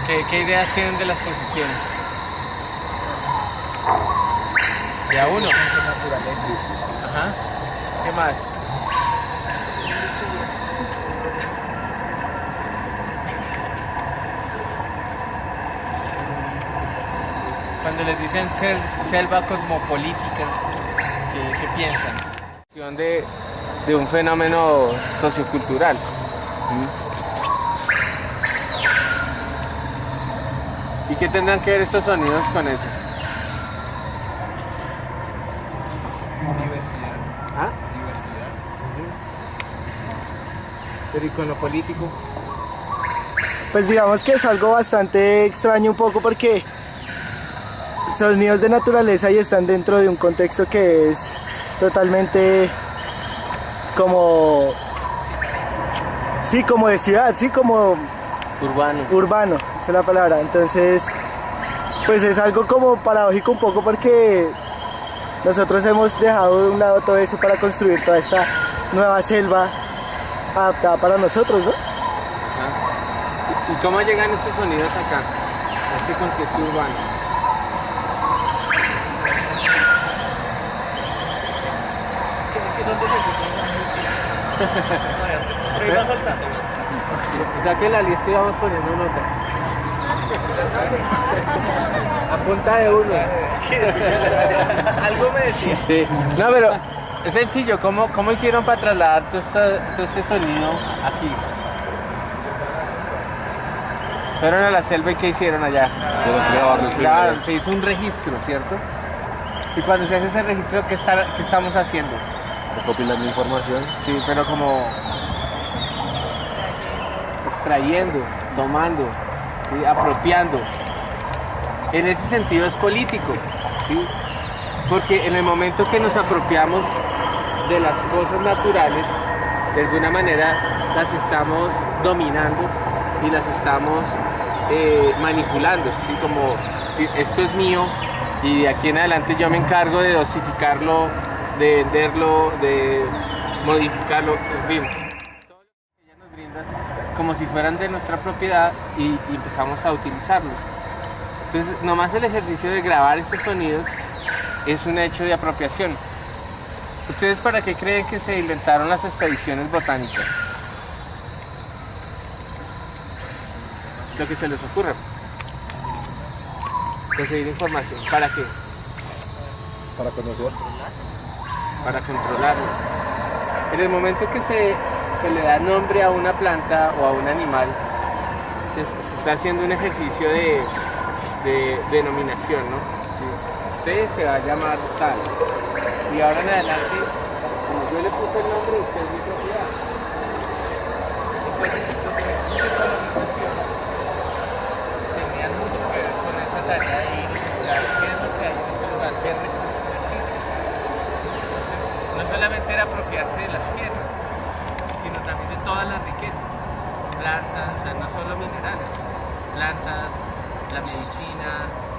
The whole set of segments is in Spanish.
¿Qué ideas tienen de la exposición? Ya uno. Ajá. ¿Qué más? Cuando les dicen selva cosmopolítica, ¿qué piensan? De un fenómeno sociocultural. ¿Y qué tendrán que ver estos sonidos con eso? Diversidad. ¿Ah? Diversidad. Pero ¿y con lo político? Pues digamos que es algo bastante extraño un poco porque sonidos de naturaleza y están dentro de un contexto que es totalmente como... Sí, como de ciudad, sí, como urbano, esa es la palabra. Entonces, pues es algo como paradójico un poco porque nosotros hemos dejado de un lado todo eso para construir toda esta nueva selva adaptada para nosotros, ¿no? ¿Y cómo llegan estos sonidos acá, a este contexto urbano? Es que son desequilibrios. Pero iba soltando. O sea que en la lista íbamos poniendo nota. A punta de uno. Algo me decía. Sí. No, pero es sencillo. ¿Cómo hicieron para trasladar todo este sonido aquí? Fueron a la selva y ¿qué hicieron allá? Claro, se hizo un registro, ¿cierto? Y cuando se hace ese registro, ¿qué estamos haciendo? Recopilando información. Sí, pero como extrayendo, tomando, ¿sí? Apropiando. En ese sentido es político, ¿sí? Porque en el momento que nos apropiamos de las cosas naturales, de alguna manera las estamos dominando y las estamos manipulando, ¿sí? Como ¿sí? Esto es mío y de aquí en adelante yo me encargo de dosificarlo, de venderlo, de modificarlo, en fin. Todo lo que ella nos brinda como si fueran de nuestra propiedad y empezamos a utilizarlos. Entonces, nomás el ejercicio de grabar esos sonidos es un hecho de apropiación. ¿Ustedes para qué creen que se inventaron las expediciones botánicas? Lo que se les ocurra. Conseguir información. ¿Para qué? Para conocer. Para controlarlo. En el momento que se le da nombre a una planta o a un animal, se está haciendo un ejercicio de denominación, ¿no? Sí. Usted se va a llamar tal. Y ahora en adelante, como yo le puse el nombre, usted es mi propiedad. Entonces, estos ejercicios de colonización tenían mucho que ver con esa tarea de investigar qué es lo que hay en ese lugar, qué recursos existen. Entonces, no solamente era apropiarse de las tierras, sino también de todas las riquezas, plantas, o sea, no solo minerales, plantas, la medicina,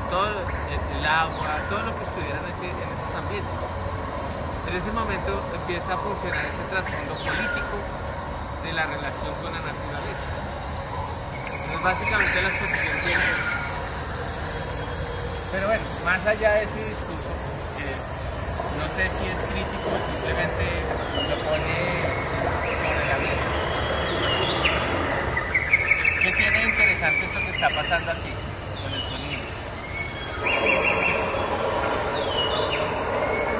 todo el agua, todo lo que estuviera en esos ambientes. En ese momento empieza a funcionar ese trasfondo político de la relación con la naturaleza. Entonces básicamente la exposición tiene eso. Pero bueno, más allá de ese discurso, no sé si es crítico o simplemente lo pone sobre la mesa. ¿Qué tiene de interesante esto que está pasando aquí con el sonido?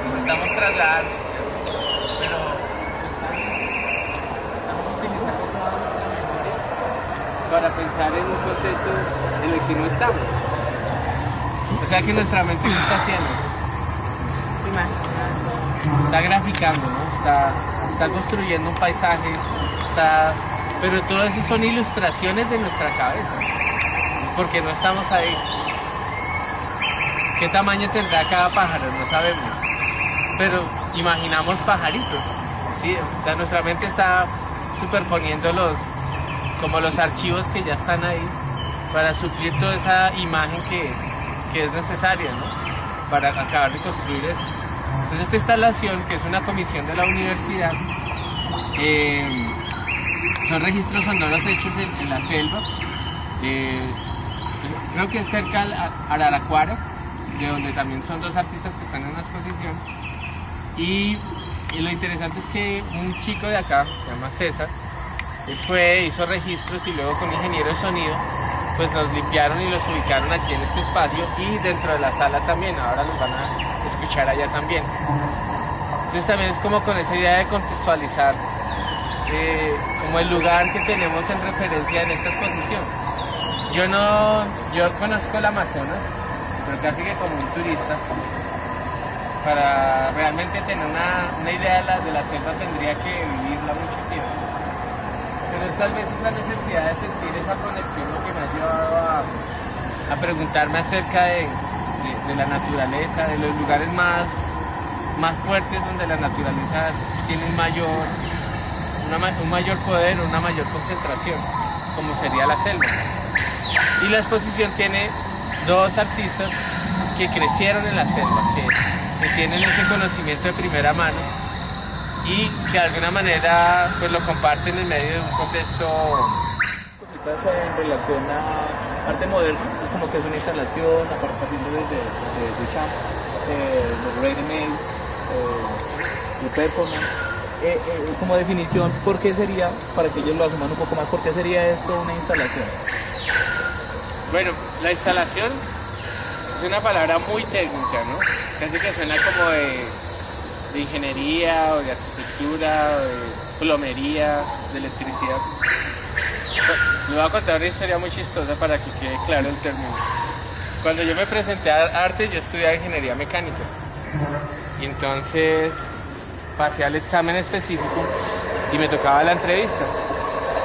Nos estamos trasladando, pero estamos utilizando toda nuestra memoria para pensar en un proceso en el que no estamos. O sea que nuestra mente ¿qué está haciendo? Está graficando, ¿no? Está construyendo un paisaje, pero todo eso son ilustraciones de nuestra cabeza, porque no estamos ahí. ¿Qué tamaño tendrá cada pájaro? No sabemos, pero imaginamos pajaritos, ¿sí? O sea, nuestra mente está superponiendo como los archivos que ya están ahí para suplir toda esa imagen que es necesaria, ¿no? Para acabar de construir eso. Entonces esta instalación, que es una comisión de la universidad, son registros sonoros hechos en la selva, creo que es cerca al Araraquara, de donde también son dos artistas que están en una exposición. Y lo interesante es que un chico de acá, se llama César, él fue, hizo registros y luego con ingeniero de sonido, pues los limpiaron y los ubicaron aquí en este espacio y dentro de la sala también, ahora los van a escuchar allá también. Entonces también es como con esa idea de contextualizar como el lugar que tenemos en referencia en esta exposición. Yo conozco el Amazonas, pero casi que como un turista. Para realmente tener una idea de la selva tendría que vivirla mucho tiempo. Pero tal vez esa necesidad de sentir esa conexión lo que me ha llevado a preguntarme acerca de la naturaleza, de los lugares más fuertes donde la naturaleza tiene un mayor poder, una mayor concentración, como sería la selva. Y la exposición tiene dos artistas que crecieron en la selva, que tienen ese conocimiento de primera mano y que de alguna manera pues lo comparten en medio de un contexto. Cositas en relación a arte moderno, como que es una instalación, aparte partiendo desde Duchamp, los ready-made, el performance. Como definición, ¿por qué sería, para que ellos lo asuman un poco más, por qué sería esto una instalación? Bueno, la instalación es una palabra muy técnica, ¿no? Casi que suena como de ingeniería, o de arquitectura, o de plomería, de electricidad. Les voy a contar una historia muy chistosa para que quede claro el término. Cuando yo me presenté a arte, yo estudiaba ingeniería mecánica. Y entonces pasé al examen específico y me tocaba la entrevista.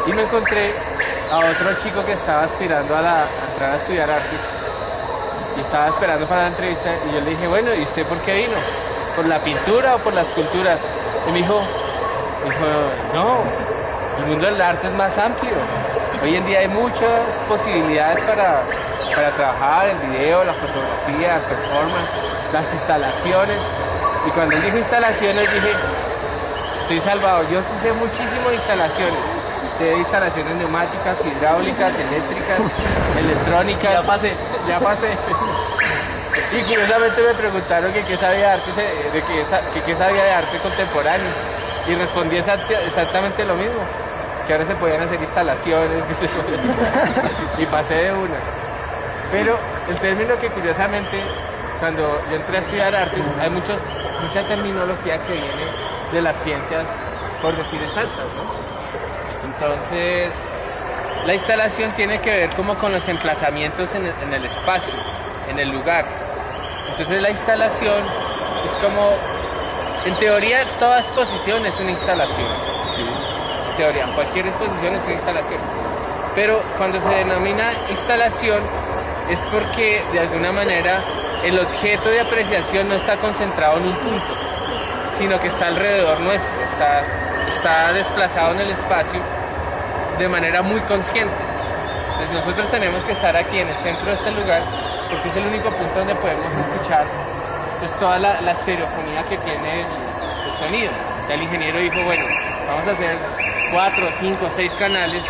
Y me encontré a otro chico que estaba aspirando a entrar a estudiar arte. Y estaba esperando para la entrevista y yo le dije, bueno, ¿y usted por qué vino? ¿Por la pintura o por la escultura? Y me dijo, no, el mundo del arte es más amplio. Hoy en día hay muchas posibilidades para trabajar, el video, la fotografía, el performance, las instalaciones. Y cuando él dijo instalaciones dije, estoy salvado. Yo sí sé muchísimo de instalaciones. Sé de instalaciones neumáticas, hidráulicas, eléctricas, electrónicas. Ya pasé. Y curiosamente me preguntaron que qué sabía de arte, qué sabía de arte contemporáneo. Y respondí exactamente lo mismo. Que ahora se podían hacer instalaciones. Y pasé de una. Pero el término que curiosamente, cuando yo entré a estudiar arte, hay mucha terminología que viene de las ciencias, por decir exactas, ¿no? Entonces, la instalación tiene que ver como con los emplazamientos en el espacio, en el lugar. Entonces la instalación es como, en teoría, toda exposición es una instalación. En teoría, cualquier exposición es una instalación. Pero cuando se denomina instalación es porque de alguna manera el objeto de apreciación no está concentrado en un punto, sino que está alrededor nuestro, está desplazado en el espacio de manera muy consciente. Entonces nosotros tenemos que estar aquí en el centro de este lugar porque es el único punto donde podemos escuchar pues, toda la estereofonía que tiene el sonido. Ya el ingeniero dijo, bueno, vamos a hacer 4, 5, 6 canales,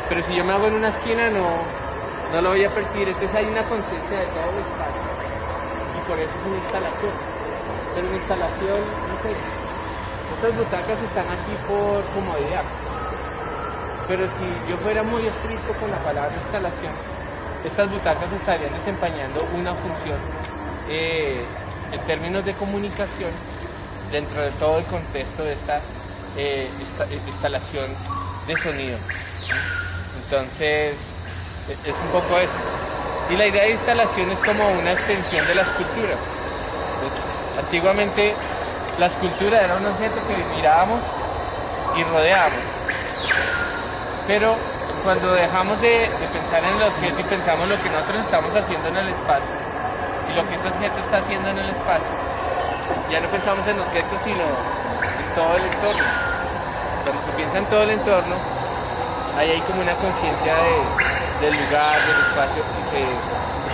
pero si yo me hago en una esquina no lo voy a percibir. Entonces hay una conciencia de todo el espacio y por eso es una instalación. Pero una instalación, no sé, estas butacas están aquí por comodidad. Pero si yo fuera muy estricto con la palabra instalación, estas butacas estarían desempeñando una función en términos de comunicación dentro de todo el contexto de esta instalación de sonido. Entonces, es un poco eso. Y la idea de instalación es como una extensión de la escultura. Entonces, antiguamente la escultura era un objeto que mirábamos y rodeábamos. Pero cuando dejamos de pensar en el objeto y pensamos en lo que nosotros estamos haciendo en el espacio y lo que ese objeto está haciendo en el espacio, ya no pensamos en objetos sino en todo el entorno. Cuando se piensa en todo el entorno, ahí hay como una conciencia del lugar, del espacio y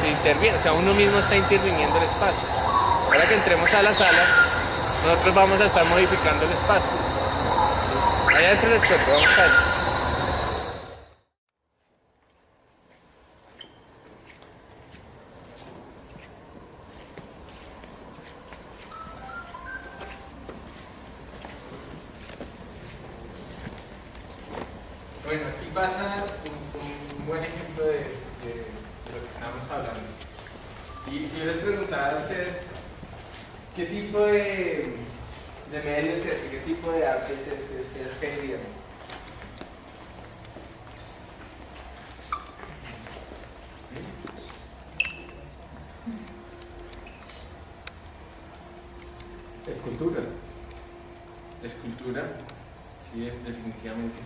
se interviene, o sea, uno mismo está interviniendo el espacio. Ahora que entremos a la sala, nosotros vamos a estar modificando el espacio. Allá adentro les cuento, vamos a ver. Bueno, aquí pasa un buen ejemplo de lo que estamos hablando. Y si yo les preguntara a ustedes, ¿qué tipo de medio es este? ¿Qué tipo de arte es este? ¿Ustedes qué dirían? Escultura. Escultura, sí, definitivamente.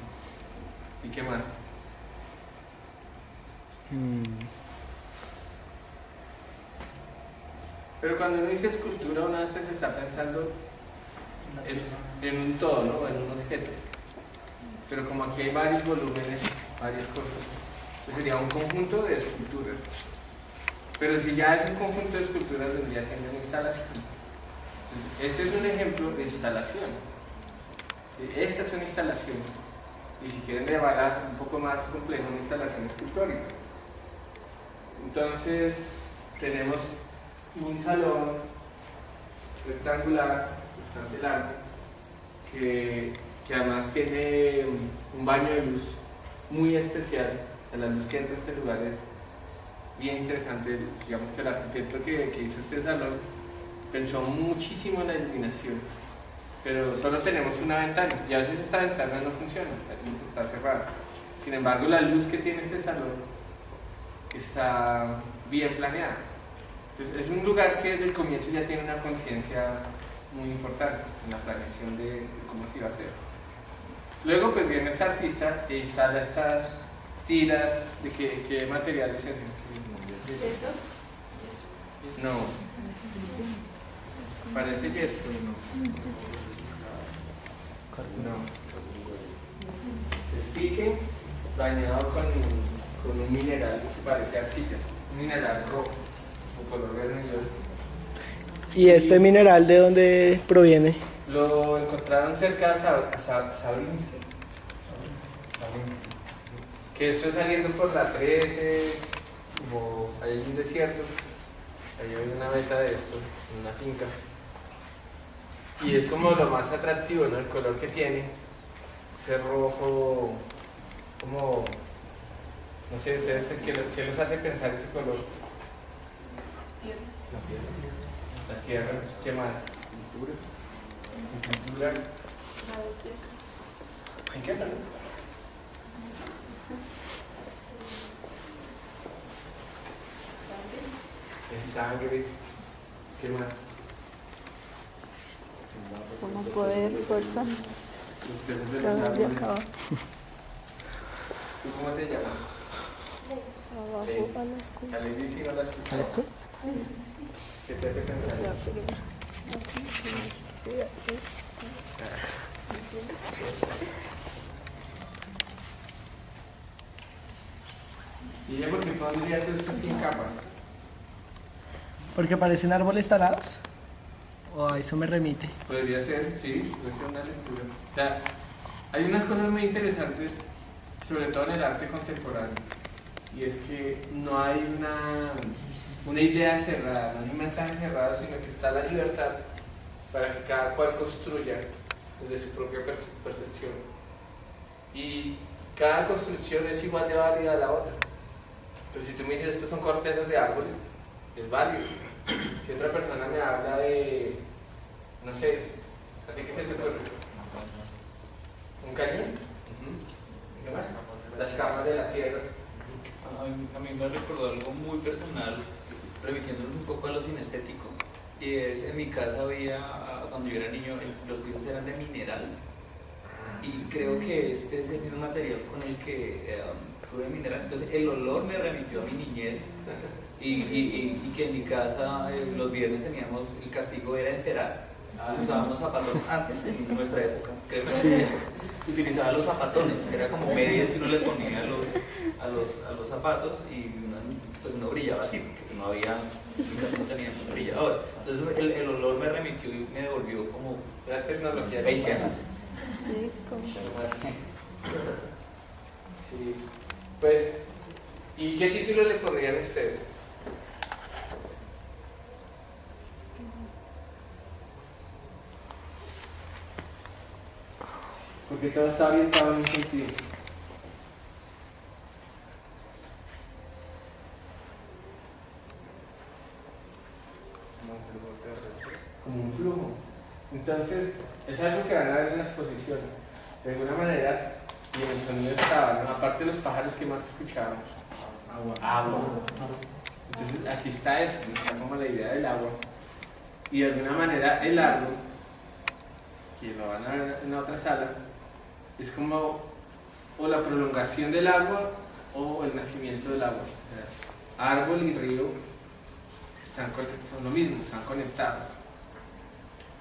¿Y qué más? Pero cuando uno dice escultura, uno a veces está pensando en un todo, ¿no? En un objeto. Pero como aquí hay varios volúmenes, varias cosas, pues sería un conjunto de esculturas. Pero si ya es un conjunto de esculturas, vendría siendo una instalación. Entonces, este es un ejemplo de instalación. Esta es una instalación. Y si quieren llevarla un poco más complejo, una instalación escultórica. Entonces, tenemos un salón rectangular, bastante largo, que además tiene un baño de luz muy especial. La luz que entra a este lugar es bien interesante. Digamos que el arquitecto que hizo este salón pensó muchísimo en la iluminación, pero solo tenemos una ventana y a veces esta ventana no funciona, a veces está cerrada. Sin embargo, la luz que tiene este salón está bien planeada. Entonces, es un lugar que desde el comienzo ya tiene una conciencia muy importante en la planeación de cómo se iba a hacer. Luego, pues viene este artista e instala estas tiras de qué materiales se hacen. ¿Eso? No. Parece yeso, no. No. Es pique bañado con un mineral que parece arcilla, un mineral rojo, o color vermelloso. ¿Y este mineral de dónde proviene? Lo encontraron cerca de Sabrinsky. Que esto es saliendo por la 13, como hay un desierto, ahí hay una veta de esto, en una finca. Y es como lo más atractivo, ¿no? El color que tiene, ese rojo, como, no sé, ustedes, ¿qué los hace pensar ese color? La tierra, ¿qué más? Pintura. ¿En qué, perdón? En sangre. ¿Qué más? Como poder, fuerza. Los peces de los Cada día árboles. acaba. ¿Tú cómo te llamas? Abajo a la escuela. ¿A la Lady sí no la escuchas? ¿Esto? ¿Qué te hace pensar O sea, eso? pero aquí, sí, aquí. ¿Y ella por qué pondría todo esto sin capas? Porque parecen árboles talados. O a eso me remite. Podría ser, sí, puede ser una lectura. O sea, hay unas cosas muy interesantes, sobre todo en el arte contemporáneo, y es que no hay una idea cerrada, no hay un mensaje cerrado, sino que está la libertad para que cada cual construya desde su propia percepción. Y cada construcción es igual de válida a la otra. Entonces, si tú me dices, estos son cortezas de árboles, es válido. Si otra persona me habla de, no sé, ¿a ti qué se te ocurre? ¿Un cañón? ¿Qué más? Las camas de la tierra. A mí me recordó algo muy personal, remitiéndonos un poco a lo sinestético. Y es, en mi casa había, cuando yo era niño, los pisos eran de mineral. Y creo que este es el mismo material con el que tuve mineral. Entonces el olor me remitió a mi niñez. Y que en mi casa los viernes teníamos, el castigo era encerar. Usábamos zapatones antes, en nuestra época, creo que utilizaba los zapatones, que era como medias que uno le ponía a los zapatos y pues uno brillaba así, porque no había, mi casa no tenía brillador. Entonces el olor me remitió y me devolvió como La tecnología. 20 años. Sí, como. Sí. Pues, ¿y qué título le pondrían ustedes? Porque todo está orientado en un sentido. Entonces, es algo que van a ver en las exposiciones. De alguna manera, y en el sonido estaba, ¿no? Aparte de los pájaros que más escuchábamos. Agua. Entonces, aquí está eso, está como la idea del agua. Y de alguna manera, el árbol, que lo van a ver en la otra sala, es como o la prolongación del agua o el nacimiento del agua. Árbol y río son lo mismo, están conectados.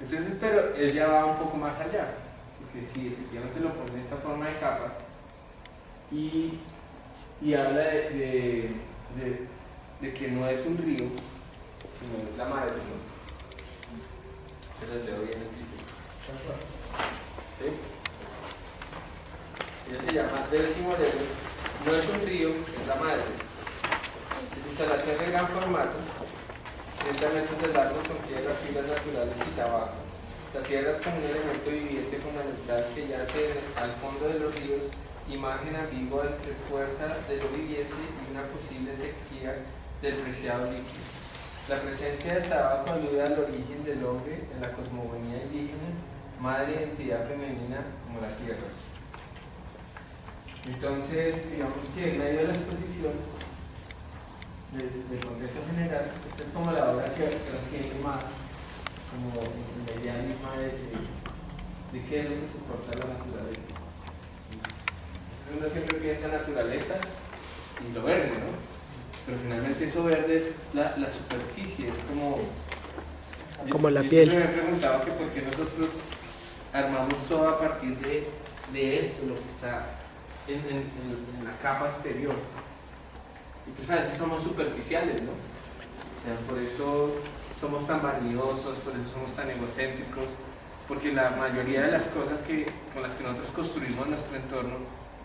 Entonces, pero él ya va un poco más allá, porque si efectivamente lo pone de esta forma de capa y habla de que no es un río, sino es la madre, ¿no? Entonces leo bien el título. ¿Sí? Ella se llama Delcy Moreno, no es un río, es la madre. Es instalación de gran formato, 30 metros de largo con tierras, fibras naturales y tabaco. La tierra es como un elemento viviente fundamental que yace al fondo de los ríos, imagen ambigua entre fuerza de lo viviente y una posible sequía del preciado líquido. La presencia del tabaco alude al origen del hombre en la cosmogonía indígena, madre entidad femenina como la tierra. Entonces, digamos que en medio de la exposición, del contexto general, esta es como la obra que trasciende más, como la idea misma de qué es lo que soporta la naturaleza. Uno siempre piensa en naturaleza y lo verde, ¿no? Pero finalmente eso verde es la superficie, es como la yo piel. Yo me he preguntado que por qué nosotros armamos todo a partir de esto, lo que está en la capa exterior. Entonces a veces somos superficiales, ¿no? O sea, por eso somos tan vanidosos, por eso somos tan egocéntricos, porque la mayoría de las cosas con las que nosotros construimos nuestro entorno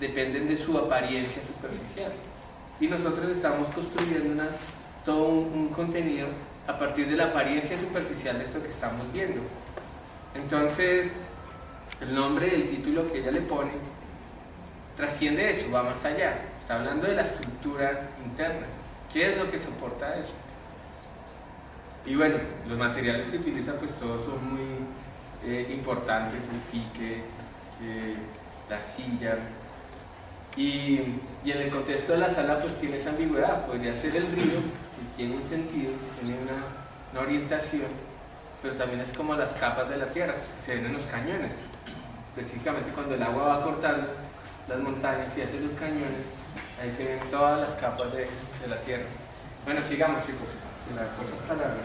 dependen de su apariencia superficial. Y nosotros estamos construyendo todo un contenido a partir de la apariencia superficial de esto que estamos viendo. Entonces, el nombre del título que ella le pone trasciende eso, va más allá. Está hablando de la estructura interna. ¿Qué es lo que soporta eso? Y bueno, los materiales que utiliza pues todos son muy importantes, el fique, la arcilla. Y en el contexto de la sala pues tiene esa ambigüedad, podría ser el río, que tiene un sentido, tiene una orientación, pero también es como las capas de la tierra, que se ven en los cañones. Específicamente cuando el agua va cortando las montañas y hace los cañones, ahí se ven todas las capas de la tierra. Bueno, sigamos chicos, que la cosa está larga.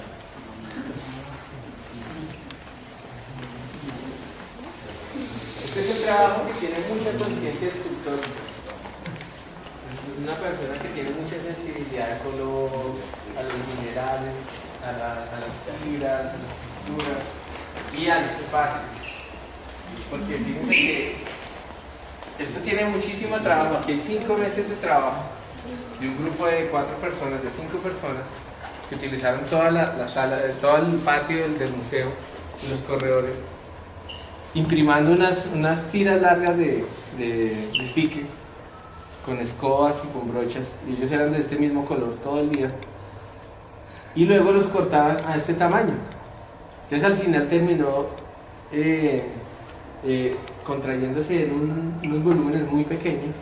Este es un trabajo que tiene mucha conciencia escultórica. Una persona que tiene mucha sensibilidad al color, a los minerales, a las fibras, a las estructuras y al espacio. Porque fíjense que esto tiene muchísimo trabajo. Aquí hay 5 meses de trabajo de un grupo de 4 personas, de 5 personas, que utilizaron toda la sala, todo el patio del museo y los corredores, imprimando unas tiras largas de fique con escobas y con brochas, y ellos eran de este mismo color todo el día, y luego los cortaban a este tamaño. Entonces al final terminó contrayéndose en unos volúmenes muy pequeños,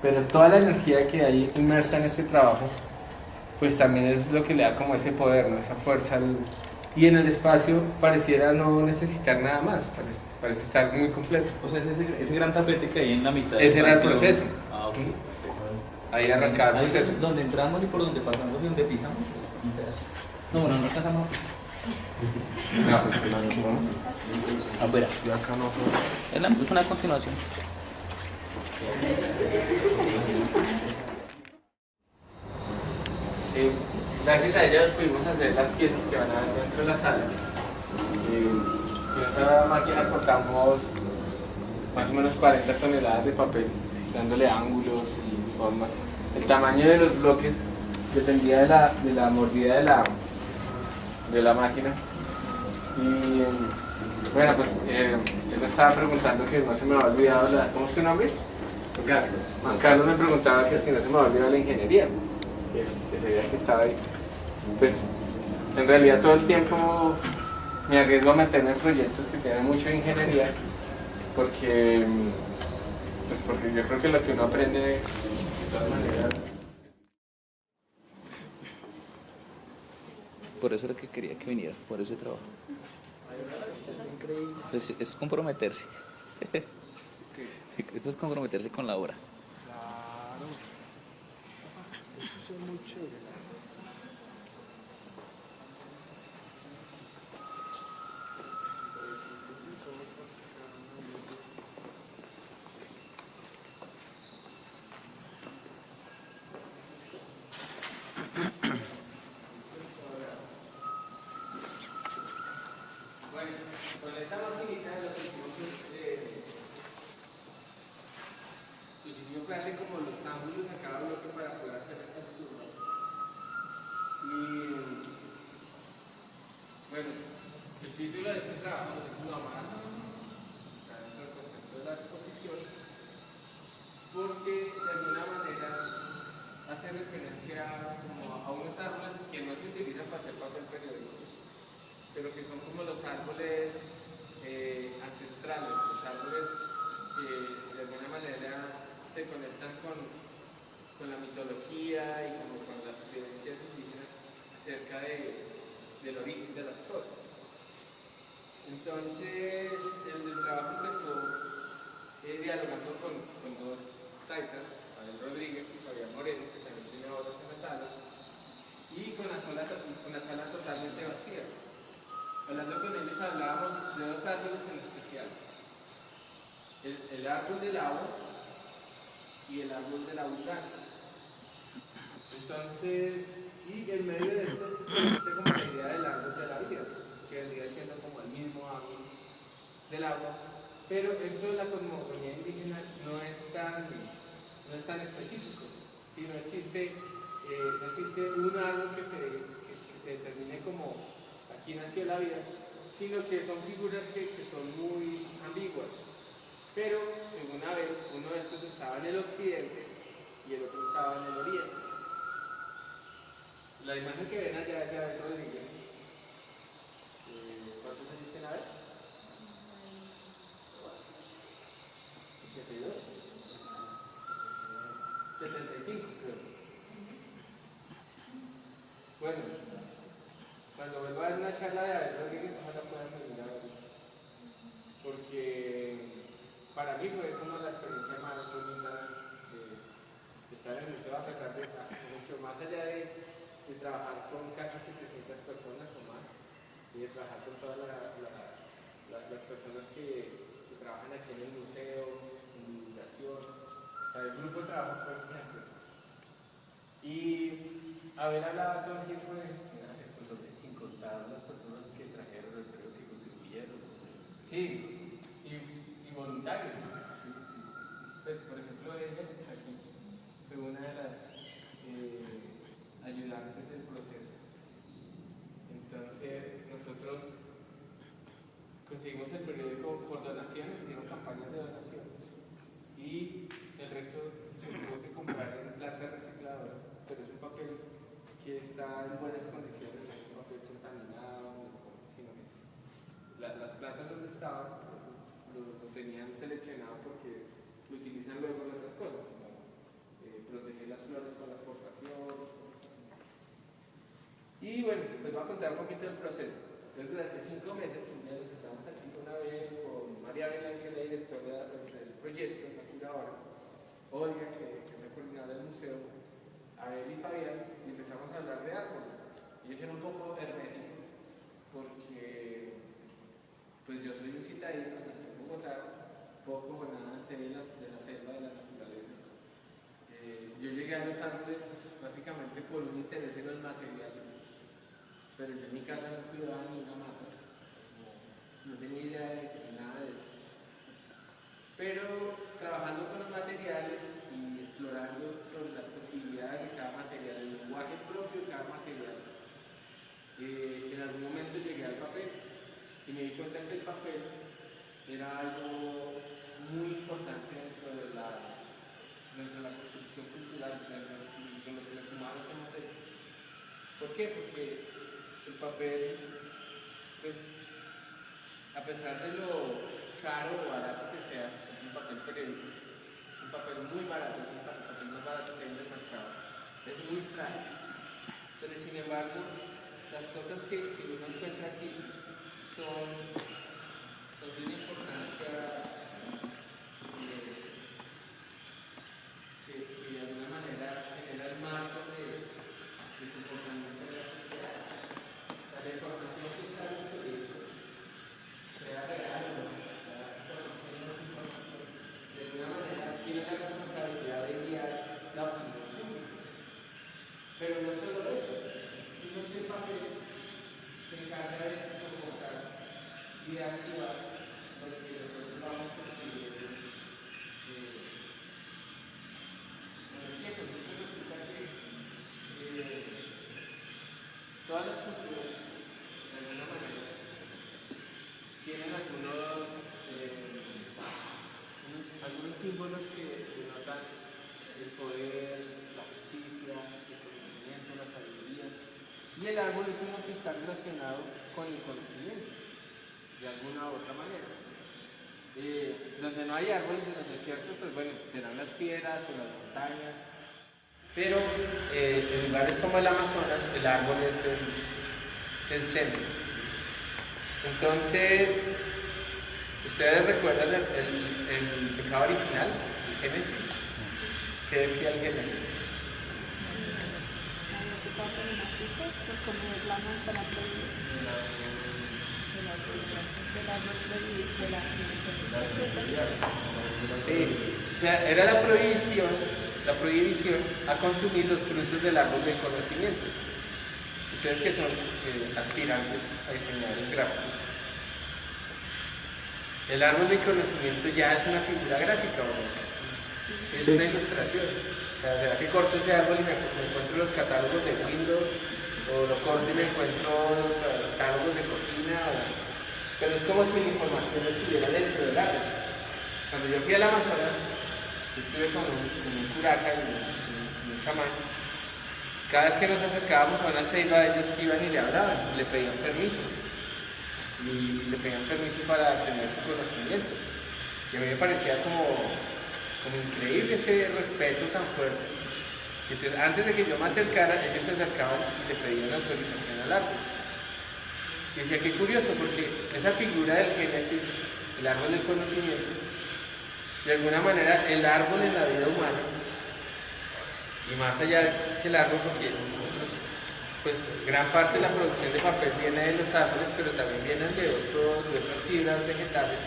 pero toda la energía que hay inmersa en este trabajo pues también es lo que le da como ese poder, ¿no? Esa fuerza y en el espacio pareciera no necesitar nada más, parece estar muy completo. O sea, ese gran tapete que hay en la mitad. Ese era el proceso. Ah, ok. Ahí arrancaba el Ahí proceso. es donde entramos y por donde pasamos y donde pisamos. Un pedazo. No, bueno, no alcanzamos. No. Afuera. Es una continuación. Gracias a ellas pudimos hacer las piezas que van a ver dentro de la sala. Con esta máquina cortamos más o menos 40 toneladas de papel, dándole ángulos y formas. El tamaño de los bloques dependía de la mordida de la máquina. Y bueno, pues él me estaba preguntando que no se me había olvidado ¿cómo es tu nombre? Carlos. Juan Carlos me preguntaba que si no se me había olvidado la ingeniería, que se veía que estaba ahí. Pues en realidad todo el tiempo me arriesgo a meterme en proyectos que tienen mucho de ingeniería, porque, pues porque yo creo que lo que uno aprende de todas maneras. Por eso era que quería que viniera, por ese trabajo. Entonces es comprometerse. Esto es comprometerse con la obra. Claro. Eso es muy chévere. Bueno, con esta maquinita lo que hicimos es hicimos darle como los ángulos a cada bloque para poder hacer estas curvas. Y bueno, el título de este trabajo es una más, está dentro del concepto de la exposición, porque de alguna manera hace referencia como a unos árboles que no se utilizan para hacer papel periódico, pero que son como los árboles ancestrales, los árboles que de alguna manera se conectan con la mitología y como con las creencias indígenas acerca del origen de las cosas. Entonces, el trabajo empezó dialogando con dos taitas, Abel Rodríguez y Fabián Moreno, que también tiene obras en la sala, y con la sala totalmente vacía. Hablando con ellos hablábamos de dos árboles en especial, el árbol del agua y el árbol de la abundancia. Entonces, y en medio de esto existe como la idea del árbol de la vida, que vendría siendo como el mismo árbol del agua, pero esto de la cosmogonía indígena no es tan específico, ¿sí? No existe un árbol que se determine como aquí nació la vida, sino que son figuras que son muy ambiguas. Pero, según Abel, uno de estos estaba en el occidente y el otro estaba en el oriente. La imagen que ven allá es de Abel Rodríguez. ¿Cuántos años tiene Abel? 82. 75, creo. Bueno, cuando vuelva a dar una charla de Abel Rodríguez, ojalá puedan venir a verlo. Porque para mí fue como la experiencia más bonita de estar en el museo, a pesar de mucho más allá de trabajar con casi 700 personas o más, y de trabajar con todas las personas que trabajan aquí en el museo, en divulgación. El grupo de trabajo fue muy amplio. Y haber hablado todo el tiempo de las personas, sin contar las personas que trajeron, creo que contribuyeron. Sí, y voluntarios. Sí. Pues, por ejemplo, ella aquí fue una de las ayudantes del proceso. Entonces, nosotros conseguimos el periódico por donaciones, hicieron campañas de donación. Y el resto se tuvo que comprar en plantas recicladoras, pero es un papel que está en buenas condiciones, no es un papel contaminado, sino que las plantas donde estaban lo tenían seleccionado porque lo utilizan luego en otras cosas, como proteger las flores con la exportación, cosas así. Y bueno, les voy a contar un poquito del proceso. Entonces, durante 5 meses, un día nos sentamos aquí con Abel, con María Belén, que es la directora del proyecto, la curadora, Olga, que es la coordinadora del museo, Abel y Fabián, y empezamos a hablar de árboles. Ellos eran un poco herméticos, porque pues yo soy un citadino, nací en Bogotá, poco o nada sé de la selva, de la naturaleza. Yo llegué a los árboles básicamente por un interés en los materiales, pero yo en mi casa no cuidaba ni una mata, no tenía idea de nada de eso. Pero trabajando con los materiales y explorando sobre las posibilidades de cada material, el lenguaje propio de cada material, en algún momento llegué al papel y me di cuenta que el papel era algo muy importante dentro de la construcción cultural, dentro de lo que los humanos hemos hecho. ¿Por qué? Porque el papel pues, pesar de lo caro o barato que sea, es un papel periódico, es un papel muy barato, es un papel más barato que hay en el mercado, es muy frágil. Pero sin embargo, las cosas que uno encuentra aquí son de una importancia que de alguna manera genera el marco de comportamiento de la sociedad. La información que sale sobre esto sea real o no, de alguna manera tiene la responsabilidad de guiar la opinión pública. Pero no solo eso, sino que el papel se encarga de soportar y de activar lo que nosotros vamos construyendo con el tiempo. Entonces resulta que todas las culturas, de alguna manera, tienen algunos símbolos que denotan el poder, la justicia, el conocimiento, la sabiduría. Y el árbol es uno que está relacionado con el conocimiento, de alguna u otra manera. Donde no hay árboles en los desiertos, pues bueno, serán las piedras o las montañas. Pero en lugares como el Amazonas, el árbol es el centro. Entonces, ¿ustedes recuerdan el pecado original, el Génesis? ¿Qué decía el Génesis? Comer la manzana Sí, o sea, era la prohibición a consumir los frutos del árbol del conocimiento. Ustedes que son aspirantes a diseñadores gráficos, el árbol del conocimiento ya es una figura gráfica, ¿o no? Es una ilustración. O sea, ¿será que corto ese árbol y me encuentro los catálogos de Windows? O lo corto y me encuentro los catálogos de cocina. Pero es como si la información estuviera dentro del árbol. Cuando yo fui al Amazonas, estuve con un curaca y un chamán. Cada vez que nos acercábamos a una ceiba, ellos iban y le hablaban, le pedían permiso. Y le pedían permiso para tener su conocimiento. Y a mí me parecía como increíble ese respeto tan fuerte. Entonces, antes de que yo me acercara, ellos se acercaban y le pedían autorización al árbol. Y decía, qué curioso, porque esa figura del Génesis, el árbol del conocimiento, de alguna manera el árbol en la vida humana, y más allá que el árbol, porque nosotros, pues gran parte de la producción de papel viene de los árboles, pero también vienen de otras fibras vegetales,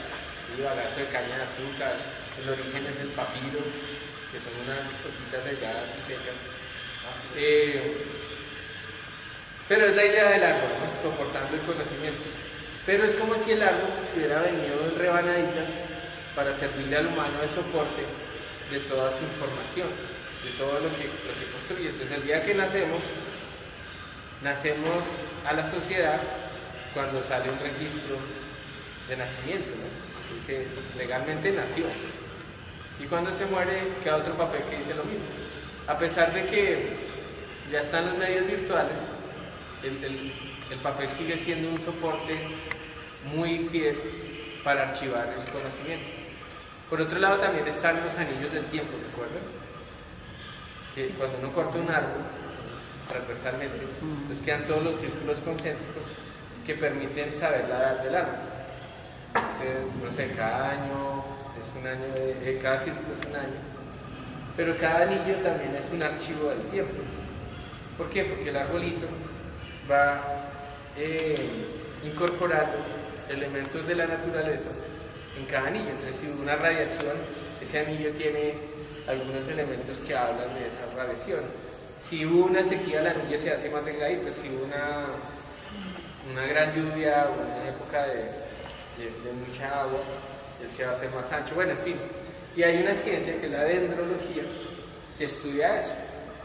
el bagazo de caña de azúcar, el origen es el papiro, que son unas hojitas delgadas y secas. Pero es la idea del árbol, ¿no? Soportando el conocimiento. Pero es como si el árbol se hubiera venido en rebanaditas para servirle al humano de soporte de toda su información, de todo lo que construye. Entonces el día que nacemos a la sociedad cuando sale un registro de nacimiento, ¿no? Dice, legalmente nació. Y cuando se muere, queda otro papel que dice lo mismo. A pesar de que ya están los medios virtuales, el papel sigue siendo un soporte muy fiel para archivar el conocimiento. Por otro lado también están los anillos del tiempo, ¿recuerdan? Que cuando uno corta un árbol transversalmente, pues quedan todos los círculos concéntricos que permiten saber la edad del árbol. Entonces, no sé, cada año es un año, cada círculo es un año, pero cada anillo también es un archivo del tiempo. ¿Por qué? Porque el arbolito va incorporando elementos de la naturaleza en cada anillo. Entonces, si hubo una radiación, ese anillo tiene algunos elementos que hablan de esa radiación. Si hubo una sequía, el anillo se hace más delgadito. Si hubo una gran lluvia o una época de mucha agua, él se va a hacer más ancho. Bueno, en fin. Y hay una ciencia que es la dendrología que estudia eso.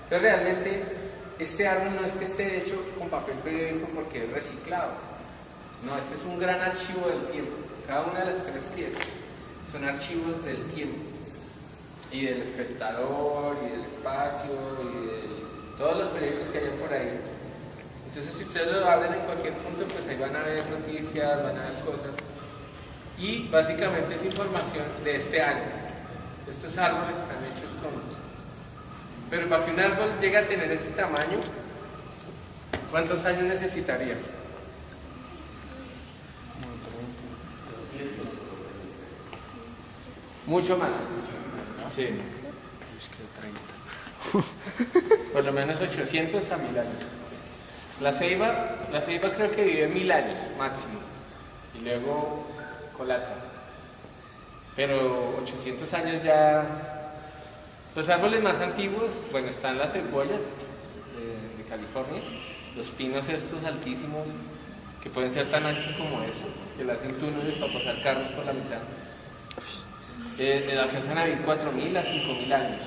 Entonces, realmente, este árbol no es que esté hecho con papel periódico porque es reciclado. No, este es un gran archivo del tiempo. Cada una de las tres piezas son archivos del tiempo. Y del espectador, y del espacio, y de todos los periódicos que hay por ahí. Entonces, si ustedes lo abren en cualquier punto, pues ahí van a ver noticias, van a ver cosas. Y básicamente es información de este año. Estos árboles están hechos con... Pero para que un árbol llegue a tener este tamaño, ¿cuántos años necesitaría? Mucho más. Sí. Por lo menos 800 a 1000 años. La ceiba creo que vive 1000 años máximo. Y luego colapsa. Pero 800 años ya... Los árboles más antiguos, bueno, están las cebollas de California, los pinos estos altísimos, que pueden ser tan anchos como eso, que le hacen túneles para pasar carros por la mitad. Alcanzan a vivir 4000 a 5000 años.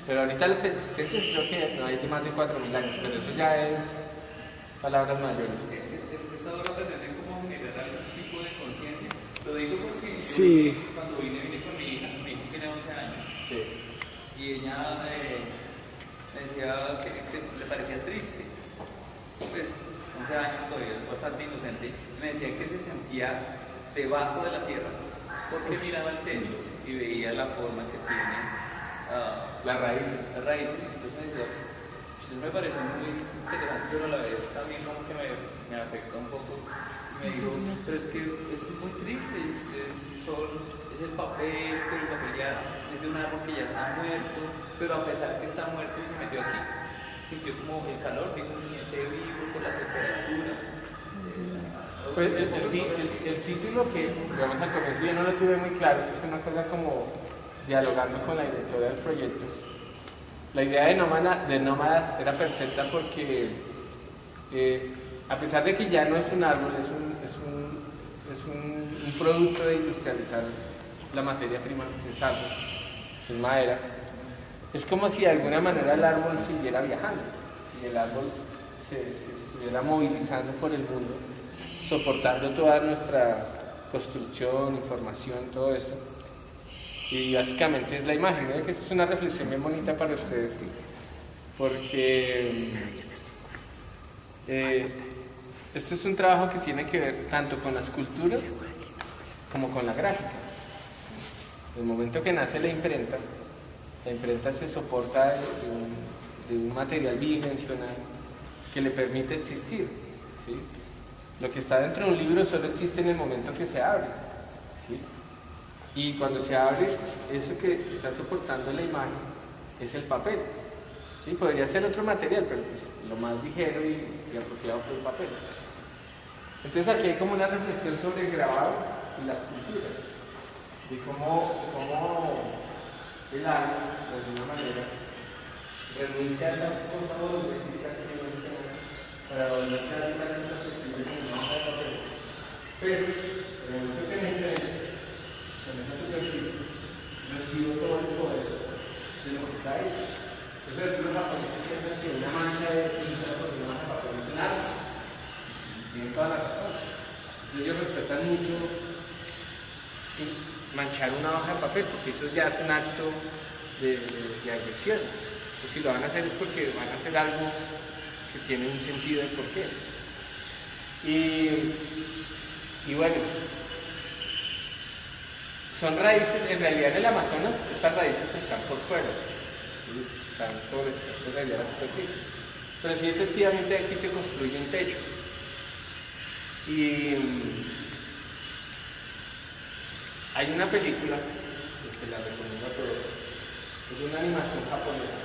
Pero ahorita los existentes creo que no hay de más de 4000 años, pero eso ya es palabras mayores. Esta obra pretende como generar algún tipo de conciencia. Lo digo porque Sí. cuando vine con mi hija tiene 11 años. Sí. Y ella me decía que le parecía triste. Pues 11 años todavía, es bastante inocente. Y me decía que se sentía debajo de la tierra porque miraba el techo y veía la forma que tiene Las raíces. las raíces. Entonces me decía, pues me pareció muy interesante, pero a la vez también como que me afectó un poco. Y me dijo, pero es que es muy triste, es el papel, pero el papel ya es de un árbol que ya está muerto, pero a pesar que está muerto se metió aquí. Sintió como el calor, dijo, se siente vivo por la temperatura. Pues el título que, digamos, al comienzo yo no lo tuve muy claro, es una cosa como dialogando con la directora del proyecto. La idea de nómadas era perfecta porque a pesar de que ya no es un árbol, es un producto de industrializar la materia prima, que es árbol, que es madera, es como si de alguna manera el árbol siguiera viajando y el árbol se estuviera movilizando por el mundo, soportando toda nuestra construcción, información, todo eso. Y básicamente es la imagen. Creo que esto es una reflexión bien bonita para ustedes, porque esto es un trabajo que tiene que ver tanto con la escultura como con la gráfica. En el momento que nace la imprenta se soporta de un material bidimensional que le permite existir, ¿sí? Lo que está dentro de un libro solo existe en el momento que se abre, ¿sí? Y cuando se abre, eso que está soportando la imagen es el papel, ¿sí? Podría ser otro material, pero pues lo más ligero y apropiado fue el papel. Entonces aquí hay como una reflexión sobre el grabado y la escultura, de cómo el arte, de alguna manera, renuncia a esas cosas holográficas que mencionan para volverse a dar las perspectivas en una hoja de papel. Pero, en el momento que me interesa, con esa superficie, recibo todo el poder de lo que está ahí. Entonces, los japoneses piensan que una mancha de tinta sobre una hoja de papel es un arte. Tienen toda la razón. Entonces, ellos respetan mucho manchar una hoja de papel, porque eso ya es un acto de agresión. Y si lo van a hacer es porque van a hacer algo que tiene un sentido de por qué. Y bueno, son raíces, en realidad en el Amazonas estas raíces están por fuera, ¿sí? Están sobre la superficie. Pero sí, efectivamente aquí se construye un techo. Y hay una película que se la recomiendo a todos, es una animación japonesa,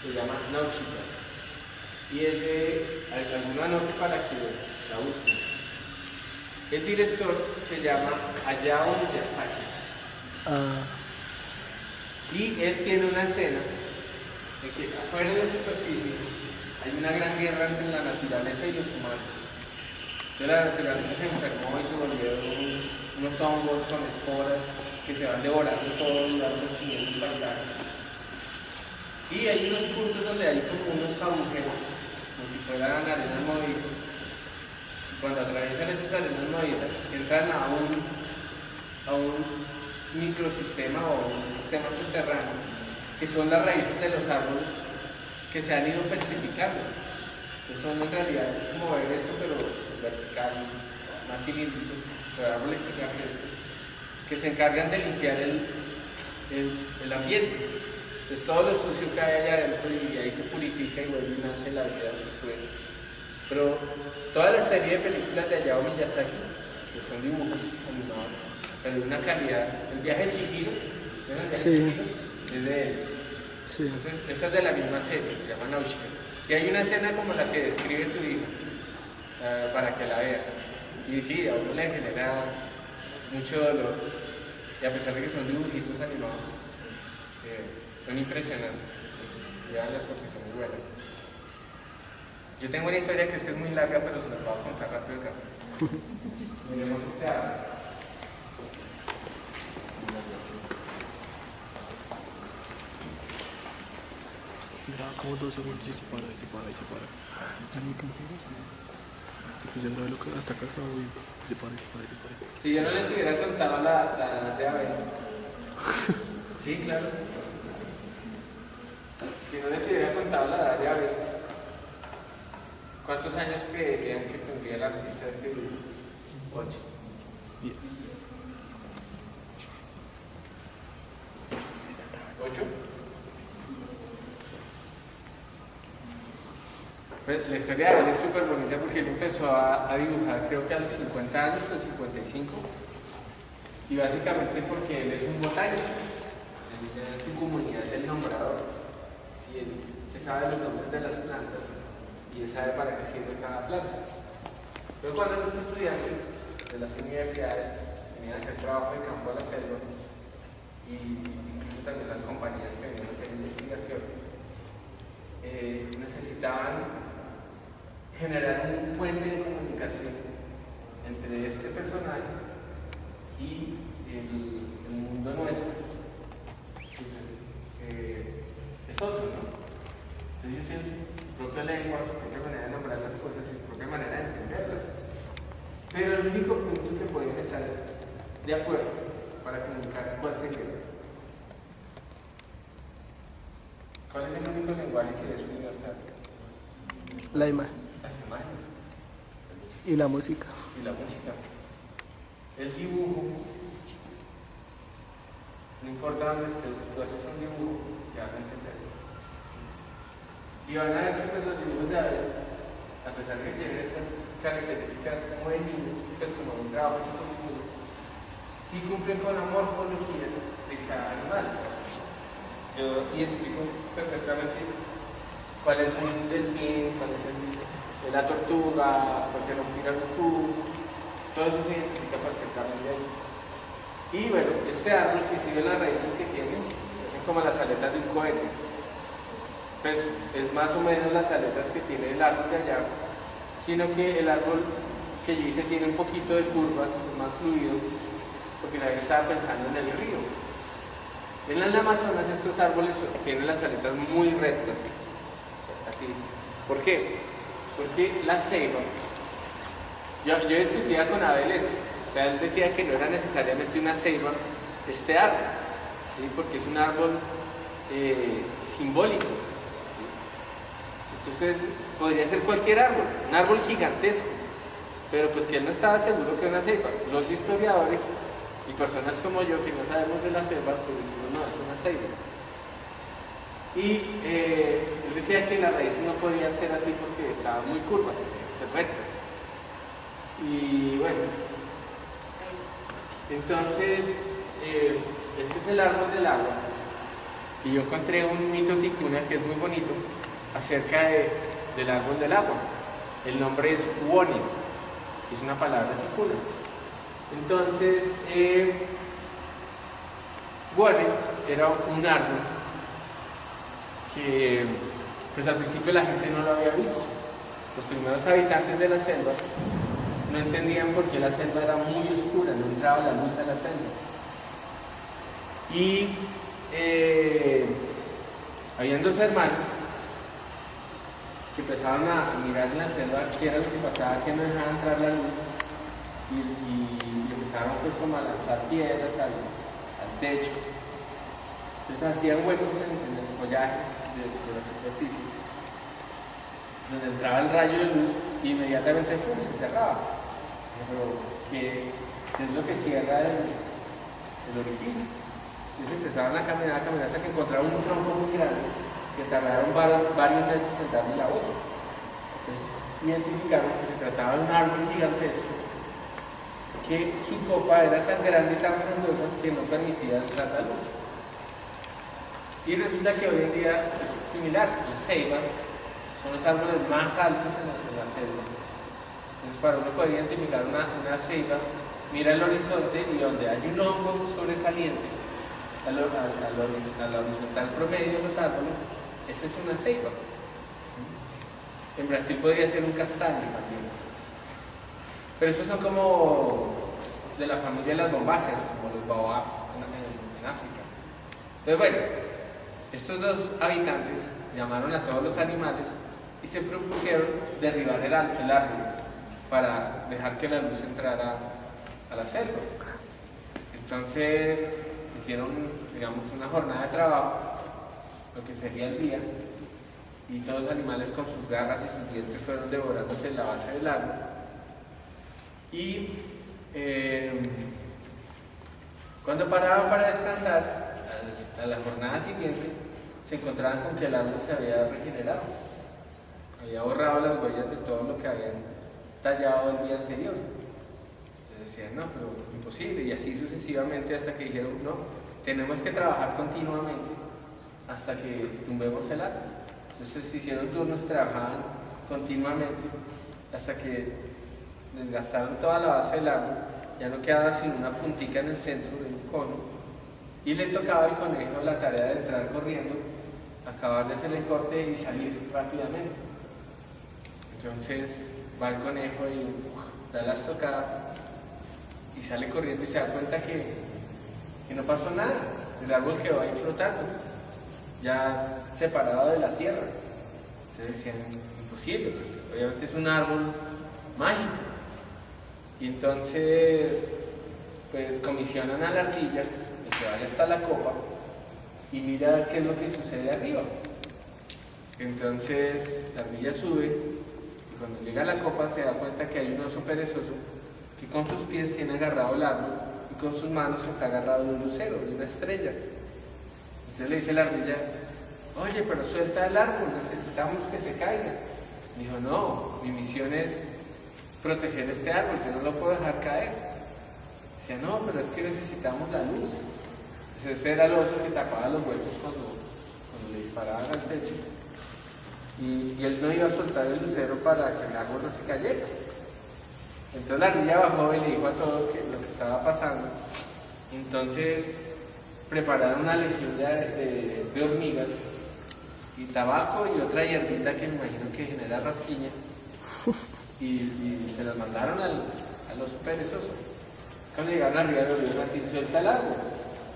se llama Nausicaa, y es de alguna anote para que la busquen. El director se llama Hayao Miyazaki. Y él tiene una escena de que afuera de la superficie hay una gran guerra entre la naturaleza y los humanos. Entonces la naturaleza se enfermó y se volvieron unos hongos con esporas que se van devorando todo y van destruyendo el paisaje. Y hay unos puntos donde hay como unos agujeros, como si fueran arenas movedizas. Cuando atraviesan esas arenas movedizas, entran a un microsistema o un sistema subterráneo, que son las raíces de los árboles que se han ido petrificando. Entonces son en realidad, es como ver esto, pero vertical, más cilíndricos, pero árboles que ya crecen. que se encargan de limpiar el ambiente. Entonces todo lo sucio cae allá adentro y ahí se purifica y vuelve y nace la vida después. Pero toda la serie de películas de Hayao Miyazaki, que son dibujos animados, pero de una calidad. El viaje de Chihiro, ¿no? El viaje de Chihiro es de él. Sí. Entonces, esta es de la misma serie, se llama Nausicaa. Y hay una escena como la que describe tu hijo, para que la vea. Y sí, a uno le genera mucho dolor. Y a pesar de que son dibujitos animados, son impresionantes. Veanlas porque son muy buenas. Yo tengo una historia que es muy larga, pero se la puedo contar rápido acá. Miremos este árbol. Mira, como 2 segundos y se para, y se para, y se para. Pues ya sabe lo que hasta acá acabo y se para, y se para, y se para. Si yo no les hubiera contado la de Abel. Sí, claro. Si no les hubiera contado la edad de Abel, ¿cuántos años creerían que tendría el artista de este grupo? 8. 10. 8. Pues la historia de él es súper bonita porque él empezó a dibujar creo que a los 50 años o 55 y básicamente porque él es un botánico, en su comunidad es el nombrador y él se sabe los nombres de las plantas y él sabe para qué sirve cada planta. Pero cuando los estudiantes de las universidades venían a hacer trabajo de campo a la selva y incluso también las compañías que venían a hacer investigación, necesitaban generar un puente de comunicación entre este personaje y el mundo nuestro. Entonces, es otro, ¿no? Entonces ellos tienen su propia lengua, su propia manera de nombrar las cosas y su propia manera de entenderlas. Pero el único punto que pueden estar de acuerdo para comunicarse, ¿cuál sería? ¿Cuál es el único lenguaje que es universal? La imagen. Las imágenes. Y la música. Y la música. El dibujo. No importa dónde estés, tú haces un dibujo, te vas a entender. Y van a ver que pues, los dibujos de Abel, a pesar de que tienen estas características como de niño, pues como un trabajo con niños, sí cumplen con la morfología de cada animal. Yo identifico perfectamente cuál es un delfín, cuál es la tortuga, cuál es un piragutú, todo eso se identifica perfectamente ahí. Y bueno, este árbol que tiene las raíces que tiene, es como las aletas de un cohete. Pues es más o menos las aletas que tiene el árbol de allá, sino que el árbol que yo hice tiene un poquito de curvas, más fluido, porque nadie estaba pensando en el río. En el Amazonas estos árboles tienen las aletas muy rectas, así. ¿Por qué? Porque la ceiba, yo discutía con Abel esto, o sea, él decía que no era necesariamente una ceiba este árbol, ¿sí? Porque es un árbol simbólico, ¿sí? Entonces podría ser cualquier árbol, un árbol gigantesco, pero pues que él no estaba seguro que era una ceiba. Los historiadores y personas como yo que no sabemos de la selva, pues decimos, no, es una ceiba. Y él decía que las raíces no podían ser así porque estaban muy curvas, ser rectas. Y bueno, entonces, este es el árbol del agua. Y yo encontré un mito ticuna que es muy bonito acerca del árbol del agua. El nombre es Woni, es una palabra ticuna. Entonces, Woni era un árbol que pues al principio la gente no lo había visto. Los primeros habitantes de la selva no entendían por qué la selva era muy oscura, no entraba la luz a la selva. Y habían dos hermanos que empezaban a mirar en la selva qué era lo que pasaba, que no dejaba entrar la luz, y empezaron pues como a lanzar piedras al techo. Entonces hacían huecos en el follaje de la superficie, donde entraba el rayo de luz y inmediatamente se cerraba. Pero ¿qué es lo que cierra el origen. Ellos empezaron a caminar hasta que encontraron un tronco muy grande que tardaron varios meses en darle la voz. Entonces identificaron que se trataba de un árbol gigantesco, que su copa era tan grande y tan frondosa que no permitía entrar la luz. Y resulta que hoy en día es similar, la ceiba son los árboles más altos en la selva. Entonces, para uno poder identificar una ceiba, mira el horizonte y donde hay un hongo sobresaliente a la horizontal promedio de los árboles, esa es una ceiba. En Brasil podría ser un castaño también. Pero estos son como de la familia de las bombáceas, como los baobabs en África. Entonces, bueno, estos dos habitantes llamaron a todos los animales y se propusieron derribar el árbol para dejar que la luz entrara a la selva. Entonces hicieron, digamos, una jornada de trabajo, lo que sería el día, y todos los animales con sus garras y sus dientes fueron devorándose la base del árbol. Y cuando paraban para descansar, a la jornada siguiente, se encontraban con que el árbol se había regenerado, había borrado las huellas de todo lo que habían tallado el día anterior. Entonces decían, no, pero imposible, y así sucesivamente hasta que dijeron, no, tenemos que trabajar continuamente hasta que tumbemos el árbol. Entonces se hicieron turnos, trabajaban continuamente hasta que desgastaron toda la base del árbol, ya no quedaba sino una puntica en el centro del cono, y le tocaba al conejo la tarea de entrar corriendo, acabarles el corte y salir rápidamente. Entonces va el conejo y da las tocadas y sale corriendo y se da cuenta que no pasó nada, el árbol quedó ahí flotando, ya separado de la tierra. Entonces decían, imposible, pues obviamente es un árbol mágico. Y entonces pues comisionan a la ardilla de que vaya hasta la copa y mira qué es lo que sucede arriba. Entonces la ardilla sube y cuando llega a la copa se da cuenta que hay un oso perezoso que con sus pies tiene agarrado el árbol y con sus manos está agarrado de un lucero, de una estrella. Entonces le dice la ardilla, oye, pero suelta el árbol, necesitamos que se caiga. Dijo, no, mi misión es proteger este árbol, que no lo puedo dejar caer. Decía, no, pero es que necesitamos la luz. Entonces ese era el oso que tapaba los huecos cuando le disparaban al techo. Y él no iba a soltar el lucero para que el árbol no se cayera. Entonces la ardilla bajó y le dijo a todos que lo que estaba pasando. Entonces prepararon una legión de hormigas y tabaco y otra hierbita que me imagino que genera rasquiña. Y se las mandaron al oso perezoso. Cuando llegaron arriba de los así, suelta el árbol.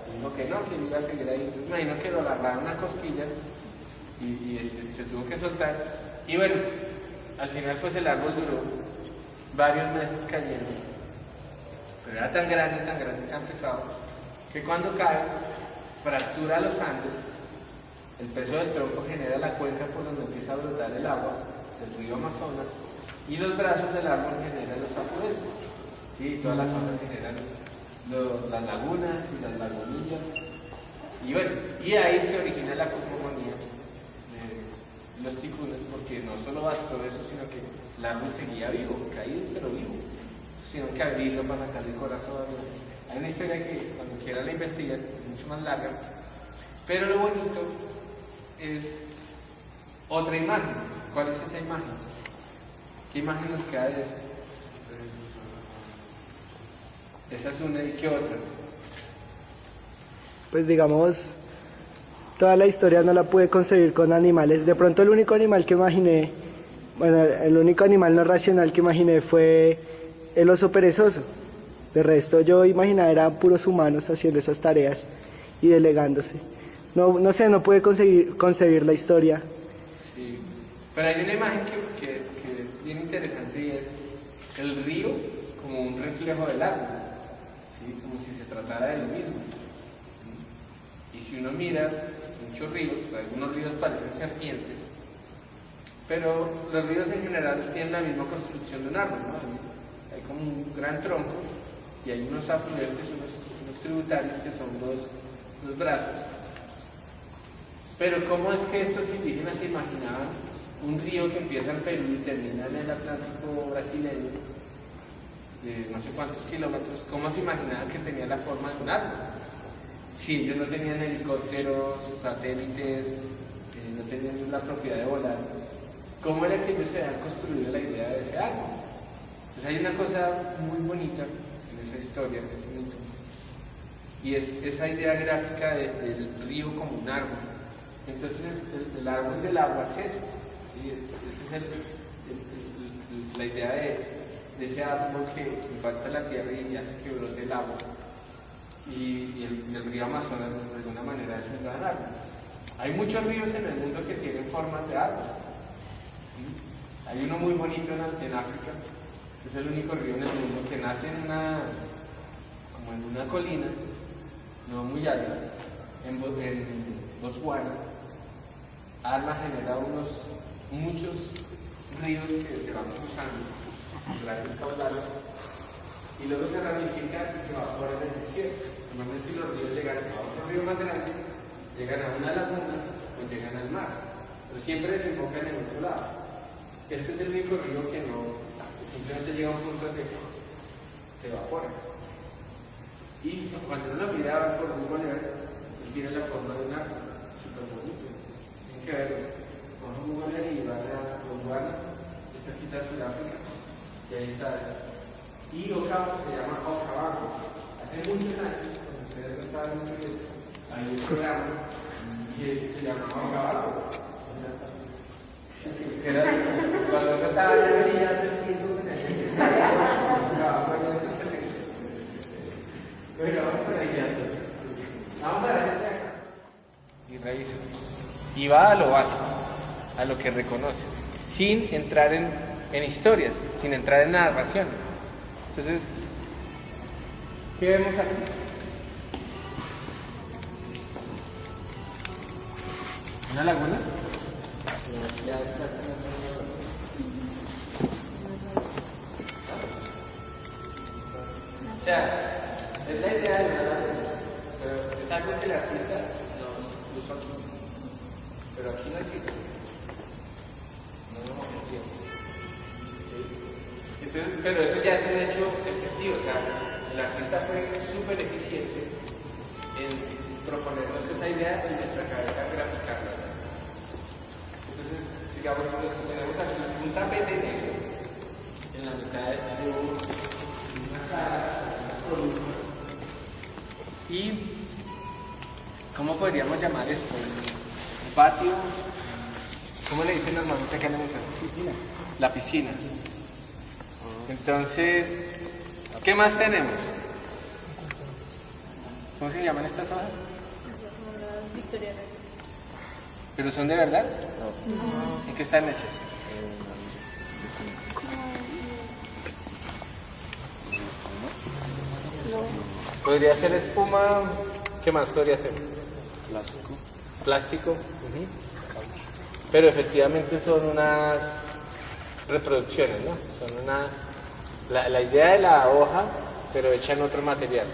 Y dijo que no, que iba a seguir ahí. Entonces me imagino que lo agarraron a cosquillas y se tuvo que soltar. Y bueno, al final pues el árbol duró varios meses cayendo. Pero era tan grande, tan pesado, que cuando cae, fractura los Andes, el peso del tronco genera la cuenca por donde empieza a brotar el agua del río Amazonas, y los brazos del árbol generan los afluentes. Sí, todas las hojas generan las lagunas y las lagunillas. Y bueno, y ahí se origina la cosmogonía de los ticunas, porque no solo bastó eso, sino que el árbol seguía vivo, caído pero vivo. Sino que abrirlo para sacarle el corazón. Hay una historia que cuando quiera la investigan, es mucho más larga. Pero lo bonito es otra imagen. ¿Cuál es esa imagen? ¿Qué imagen nos queda de esto? Esa es una, ¿y qué otra? Pues digamos, toda la historia no la pude concebir con animales. De pronto el único animal que imaginé, bueno, el único animal no racional que imaginé fue el oso perezoso. De resto yo imaginaba eran puros humanos haciendo esas tareas y delegándose. No sé, no pude concebir la historia. Sí, pero hay una imagen que es bien interesante y es el río como un reflejo del agua, ¿sí? Como si se tratara de lo mismo. ¿Sí? Y si uno mira muchos ríos, algunos ríos parecen serpientes, pero los ríos en general tienen la misma construcción de un árbol, ¿no? Hay como un gran tronco y hay unos afluentes, unos tributarios que son los brazos. Pero ¿cómo es que estos indígenas se imaginaban un río que empieza en Perú y termina en el Atlántico brasileño, de no sé cuántos kilómetros? ¿Cómo se imaginaban que tenía la forma de un árbol? Si ellos no tenían helicópteros, satélites, no tenían la propiedad de volar, ¿cómo era que ellos se habían construido la idea de ese árbol? Pues hay una cosa muy bonita en esa historia, en ese mito, y es esa idea gráfica del río como un árbol. Entonces el árbol del agua es eso, ¿sí? Esa es la idea de ese árbol que impacta la tierra y hace que brote el agua. Y el río Amazonas de alguna manera es un gran árbol. Hay muchos ríos en el mundo que tienen formas de árbol, ¿sí? Hay uno muy bonito en África, que es el único río en el mundo que nace como en una colina, no muy alta, en Botswana. Alma genera muchos ríos que se van cruzando, grandes caudales, y luego se ramifican y se evaporan en el cielo. Normalmente los ríos llegan a otro río más grande, llegan a una laguna o llegan al mar, pero siempre desembocan en otro lado. Este es el único río que no, simplemente llega a un punto en que se evapora. Y cuando uno mira por Google Earth, él tiene la forma de un árbol, súper bonito. Tienen que verlo. Vamos a Google Earth y van a Botswana, esta quita de Sudáfrica, y ahí está. Y Okavango se llama Okavango. Hace muchos años, cuando ustedes no estaban muy bien, hay un programa que se llama Okavango. Cuando no estaba en la orilla del piso, vamos a ver este acá. Y raíces. Y va a lo básico, a lo que reconoce, sin entrar en historias, sin entrar en narraciones. Entonces, ¿qué vemos aquí? ¿Una laguna? O sea, es la idea de una laguna, pero es algo que el artista no usa. Pero aquí no existe. No lo mostré. Entonces, pero eso ya es un hecho efectivo. O sea, el artista fue súper eficiente en proponernos esa idea y nuestra cabeza graficarla. Entonces, digamos, tenemos aquí un tapete negro en la mitad de una cara, una columna. ¿Y cómo podríamos llamar esto? ¿Un patio? ¿Cómo le dicen normalmente acá en la museo? Piscina. La piscina. Entonces, ¿qué más tenemos? ¿Cómo se llaman estas hojas? Victorianas. ¿Pero son de verdad? ¿En qué están hechas? Podría ser espuma. ¿Qué más podría ser? Plástico. Pero efectivamente son unas reproducciones, ¿no? Son la idea de la hoja, pero hecha en otro material.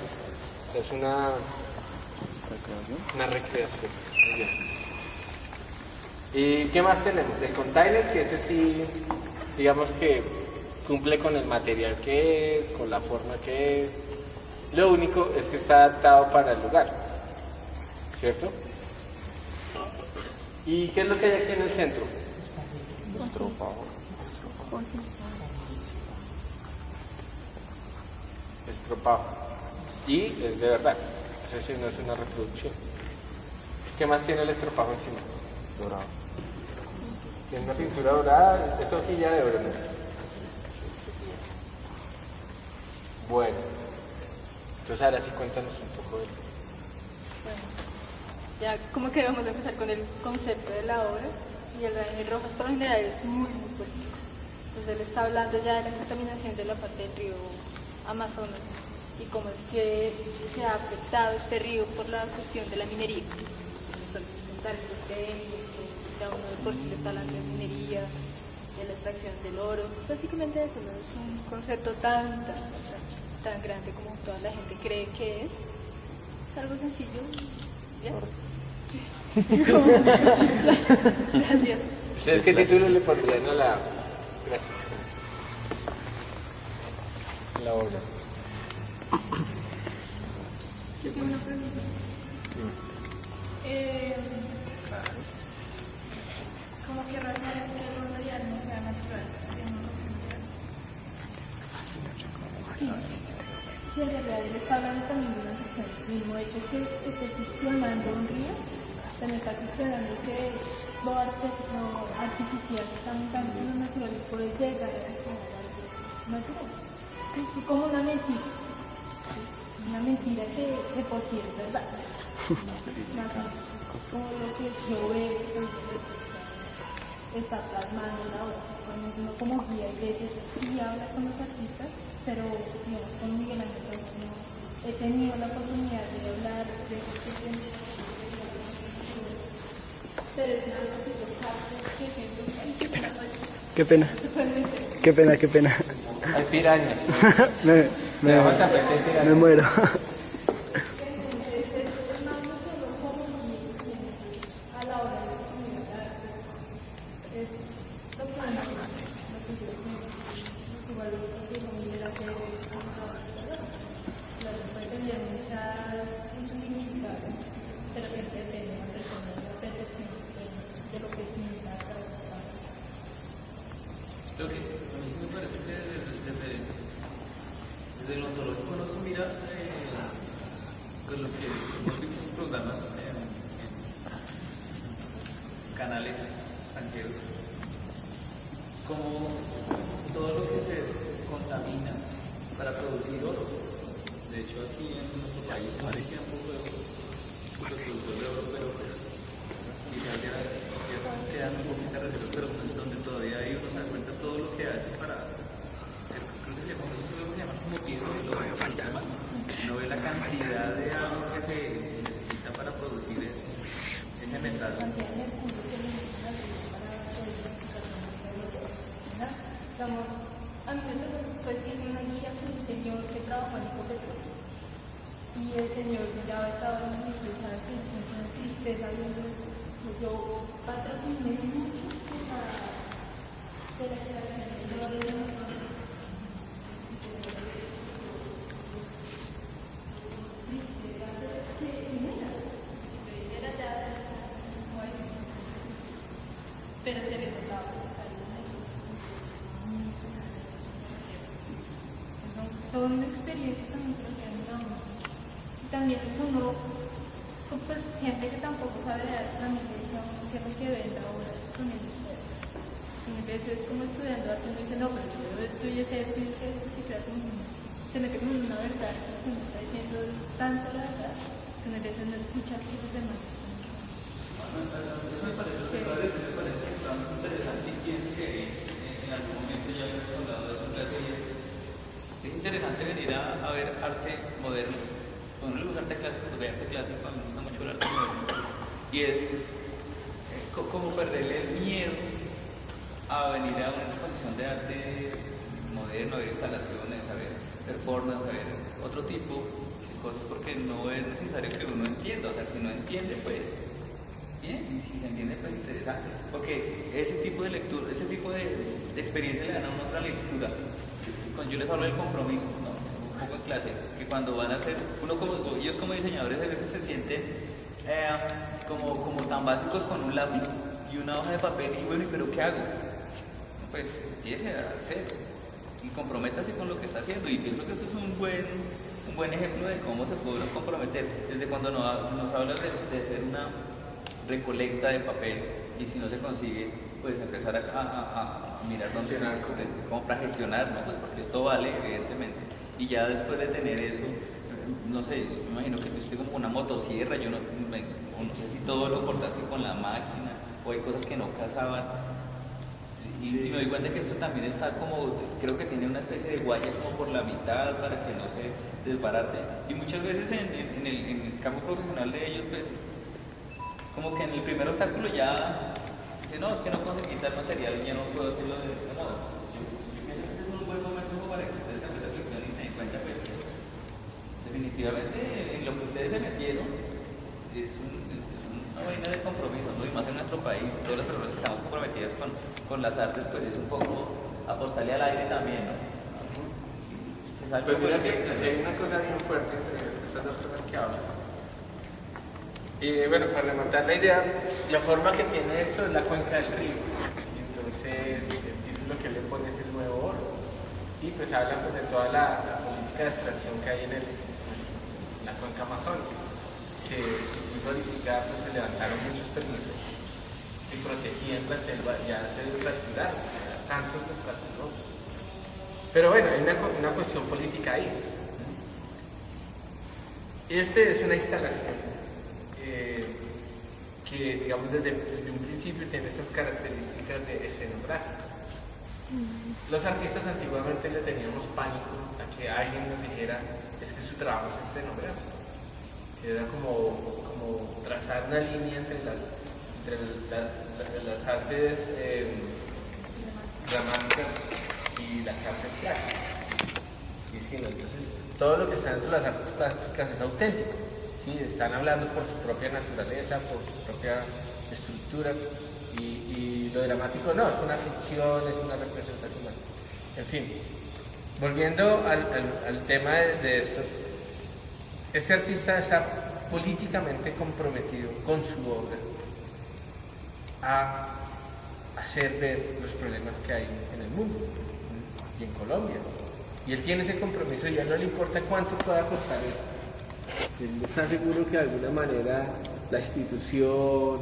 O sea, es una recreación. Muy bien. ¿Y qué más tenemos? El container, que ese sí, digamos que cumple con el material que es, con la forma que es. Lo único es que está adaptado para el lugar, ¿cierto? ¿Y qué es lo que hay aquí en el centro? Estropado. Y es de verdad, es decir, no es una reproducción. ¿Qué más tiene el estropado encima? Dorado. Tiene una pintura dorada, es hojilla de oro, ¿no? Bueno, entonces ahora sí cuéntanos un poco de él. Bueno, ya como que vamos a empezar con el concepto de la obra, y el Daniel Rojas por lo general es muy político. Entonces él está hablando ya de la contaminación de la parte del río Amazonas y cómo es que se ha afectado este río por la cuestión de la minería. Entonces, ya uno de por sí le está hablando de minería, de la extracción del oro. Básicamente eso no es un concepto tan grande como toda la gente cree que es. algo sencillo. ¿Ya? Gracias. ¿Ustedes qué título le pondrían a la... Gracias. La obra. Yo tengo una pregunta. ¿Cómo qué razones que el material no sea natural? Sí, en realidad él está hablando también de una ficción. El mismo hecho que esté ficcionando un río, también está ficcionando que lo artificial está mutando en lo natural y puede llegar a ser algo natural. Es como una mentira. Una mentira que por sí es verdad. Como lo que yo veo está plasmando la obra. Cuando uno como guía y veces y habla con los artistas, pero digamos con Miguel Ángel no he tenido la oportunidad de hablar de pero es una cosa que siento Qué pena. Qué pena, qué pena. Hay pirañas. Me muero. Lo que a mí me parece que desde el ontológico no se mira con lo que hemos visto en programas en canales extranjeros, como todo lo que se contamina para producir oro. De hecho, aquí en nuestro país parecía un poco de productor de oro, pero quizás ya quedan un poco de reservas, pero donde todavía hay uno se da cuenta todo lo que hace para, creo que se llama como piedra de oro, no ve la cantidad de agua que se necesita para producir ese metal. A mí me tocó pues hice una guía con un señor que trabajó en Ecopetrol y el señor ya estaba en mi tristeza viendo yo patrociné mucho de la creación de oro de nosotros. Pero se le tocaba. Son experiencias también que nos llevan a uno. Y también uno, pues gente que tampoco sabe de arte también le dice a uno qué es lo que ven ahora con el estudio. Y a veces como estudiando arte uno dice, no, pero yo veo esto y es esto y es esto, y se crea como se mete como en una verdad, que lo que uno está diciendo es tanto la verdad, que uno a veces no escucha que los demás están Me parece interesante y pienso que en algún momento ya hemos hablado de esta clase y es interesante venir a ver arte moderno. Cuando uno le gusta arte clásico, pues ve arte clásico, a mí me gusta mucho el arte moderno. Y es como perderle el miedo a venir a una exposición de arte moderno, a ver instalaciones, a ver performance, a ver otro tipo de cosas, porque no es necesario que uno entienda. O sea, si no entiende, pues bien, y si se entiende, pues interesante, porque ese tipo de lectura, ese tipo de experiencia le dan a uno otra lectura. Yo les hablo del compromiso, ¿no? Un poco en clase, que cuando van a hacer, ellos como diseñadores a veces se sienten como tan básicos con un lápiz y una hoja de papel y bueno, ¿pero qué hago? Pues empiece a hacer y comprométase con lo que está haciendo, y pienso que esto es un buen ejemplo de cómo se puede comprometer, desde cuando nos hablas de hacer una recolecta de papel y si no se consigue, pues empezar a mirar dónde se como para gestionar, ¿no? Pues porque esto vale, evidentemente, y ya después de tener eso, no sé, me imagino que tú estés como una motosierra, yo no sé si todo lo cortaste con la máquina o hay cosas que no cazaban. Y me doy cuenta que esto también está como, creo que tiene una especie de guaya como por la mitad para que no se desbarate. Y muchas veces en el campo profesional de ellos, pues, como que en el primer obstáculo ya dice, no, es que no conseguí tal material y ya no puedo hacerlo de este modo. Yo pienso que este es un buen momento para que ustedes hagan reflexión y se den cuenta, pues, que definitivamente definitivamente en lo que ustedes se metieron es una vaina de compromiso, ¿no? Y más en nuestro país, todas las personas que estamos comprometidas con las artes, pues es un poco apostarle al aire también, ¿no? Sí, es algo Pues mira que- que hay una cosa bien fuerte entre estas dos cosas que hablas. Y bueno, para rematar la idea, la forma que tiene esto es la cuenca del río. Y entonces el título que le pone es el nuevo oro. Y pues habla pues, de toda la política de extracción que hay en la cuenca amazónica. Que incluso ahorita pues, se levantaron muchos permisos y protegían la selva, ya se desfracturaron, tantos desfracturados. Pero bueno, hay una cuestión política ahí. Este es una instalación que, digamos, desde un principio tiene esas características de escenográfica. Los artistas antiguamente le teníamos pánico a que alguien nos dijera es que su trabajo es escenográfico. Que era como trazar una línea entre las artes dramáticas y las artes plásticas. Y sí, ¿no? Entonces, todo lo que está dentro de las artes plásticas es auténtico. ¿Sí? Están hablando por su propia naturaleza, por su propia estructura. Y lo dramático no, es una ficción, es una representación. En fin, volviendo al tema de esto, este artista está políticamente comprometido con su obra a hacer ver los problemas que hay en el mundo y en Colombia. Y él tiene ese compromiso y ya no le importa cuánto pueda costar esto. Él está seguro que de alguna manera la institución,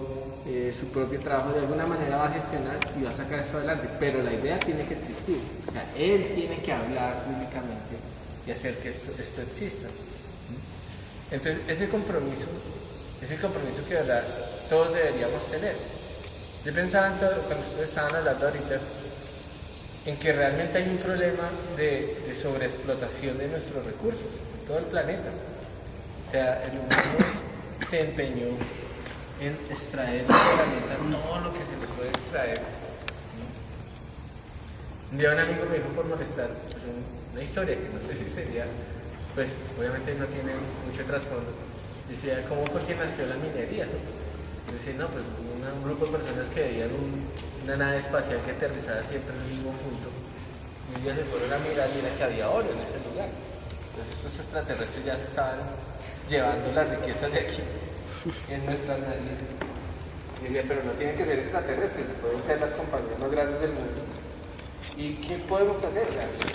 su propio trabajo de alguna manera va a gestionar y va a sacar eso adelante. Pero la idea tiene que existir. O sea, él tiene que hablar públicamente y hacer que esto exista. Entonces, ese compromiso es el compromiso que de verdad todos deberíamos tener. Yo pensaba cuando ustedes estaban hablando ahorita en que realmente hay un problema de sobreexplotación de nuestros recursos en todo el planeta. O sea, el humano se empeñó en extraer del planeta todo lo que se le puede extraer. Un día un amigo me dijo por molestar pues, una historia que no sé si sería, pues obviamente no tiene mucho trasfondo. Decía, ¿cómo fue que nació la minería? Decía, no, pues un grupo de personas que veían una nave espacial que aterrizaba siempre en el mismo punto. Y un día se fueron a mirar y era que había oro en ese lugar. Entonces estos extraterrestres ya se estaban llevando las riquezas de aquí, en nuestras narices. Y decía, pero no tienen que ser extraterrestres, pueden ser las compañías más grandes del mundo. ¿Y qué podemos hacer?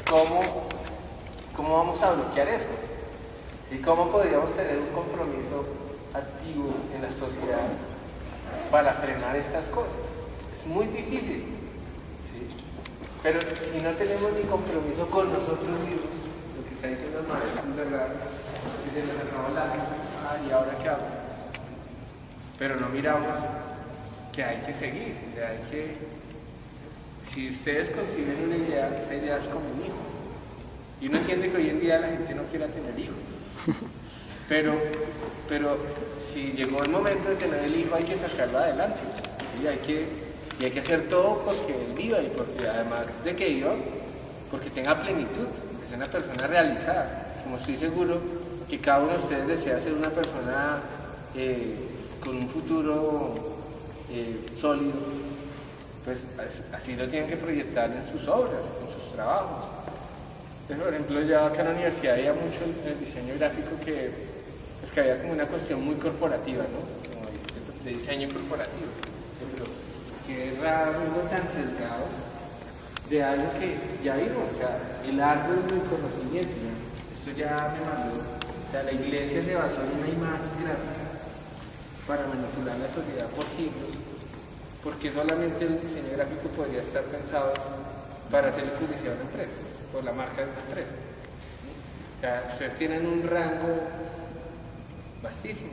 ¿Cómo vamos a bloquear eso? ¿Sí? ¿Cómo podríamos tener un compromiso activo en la sociedad para frenar estas cosas? Es muy difícil, ¿sí? Pero si no tenemos ni compromiso con nosotros mismos, lo que está diciendo el maestro es verdad, que se nos acabó la vida, ¿y ahora qué hago? Pero no miramos que hay que seguir, que hay que... Si ustedes conciben una idea, esa idea es como un hijo. Y uno entiende que hoy en día la gente no quiera tener hijos. Pero si llegó el momento de tener el hijo, hay que sacarlo adelante. Y hay que hacer todo porque él viva y porque además de que viva, porque tenga plenitud, que sea una persona realizada. Como estoy seguro que cada uno de ustedes desea ser una persona con un futuro sólido, pues así lo tienen que proyectar en sus obras, en sus trabajos. Por ejemplo, ya acá en la universidad había mucho el diseño gráfico que había como una cuestión muy corporativa, ¿no? Como de diseño corporativo. Pero que era algo tan sesgado de algo que ya vimos, o sea, el árbol del conocimiento, ¿no? Esto ya me mandó, o sea, la iglesia se basó en una imagen gráfica para manipular la sociedad por siglos, porque solamente el diseño gráfico podría estar pensado para hacer publicidad a una empresa, por la marca de una empresa. O sea, ustedes tienen un rango vastísimo.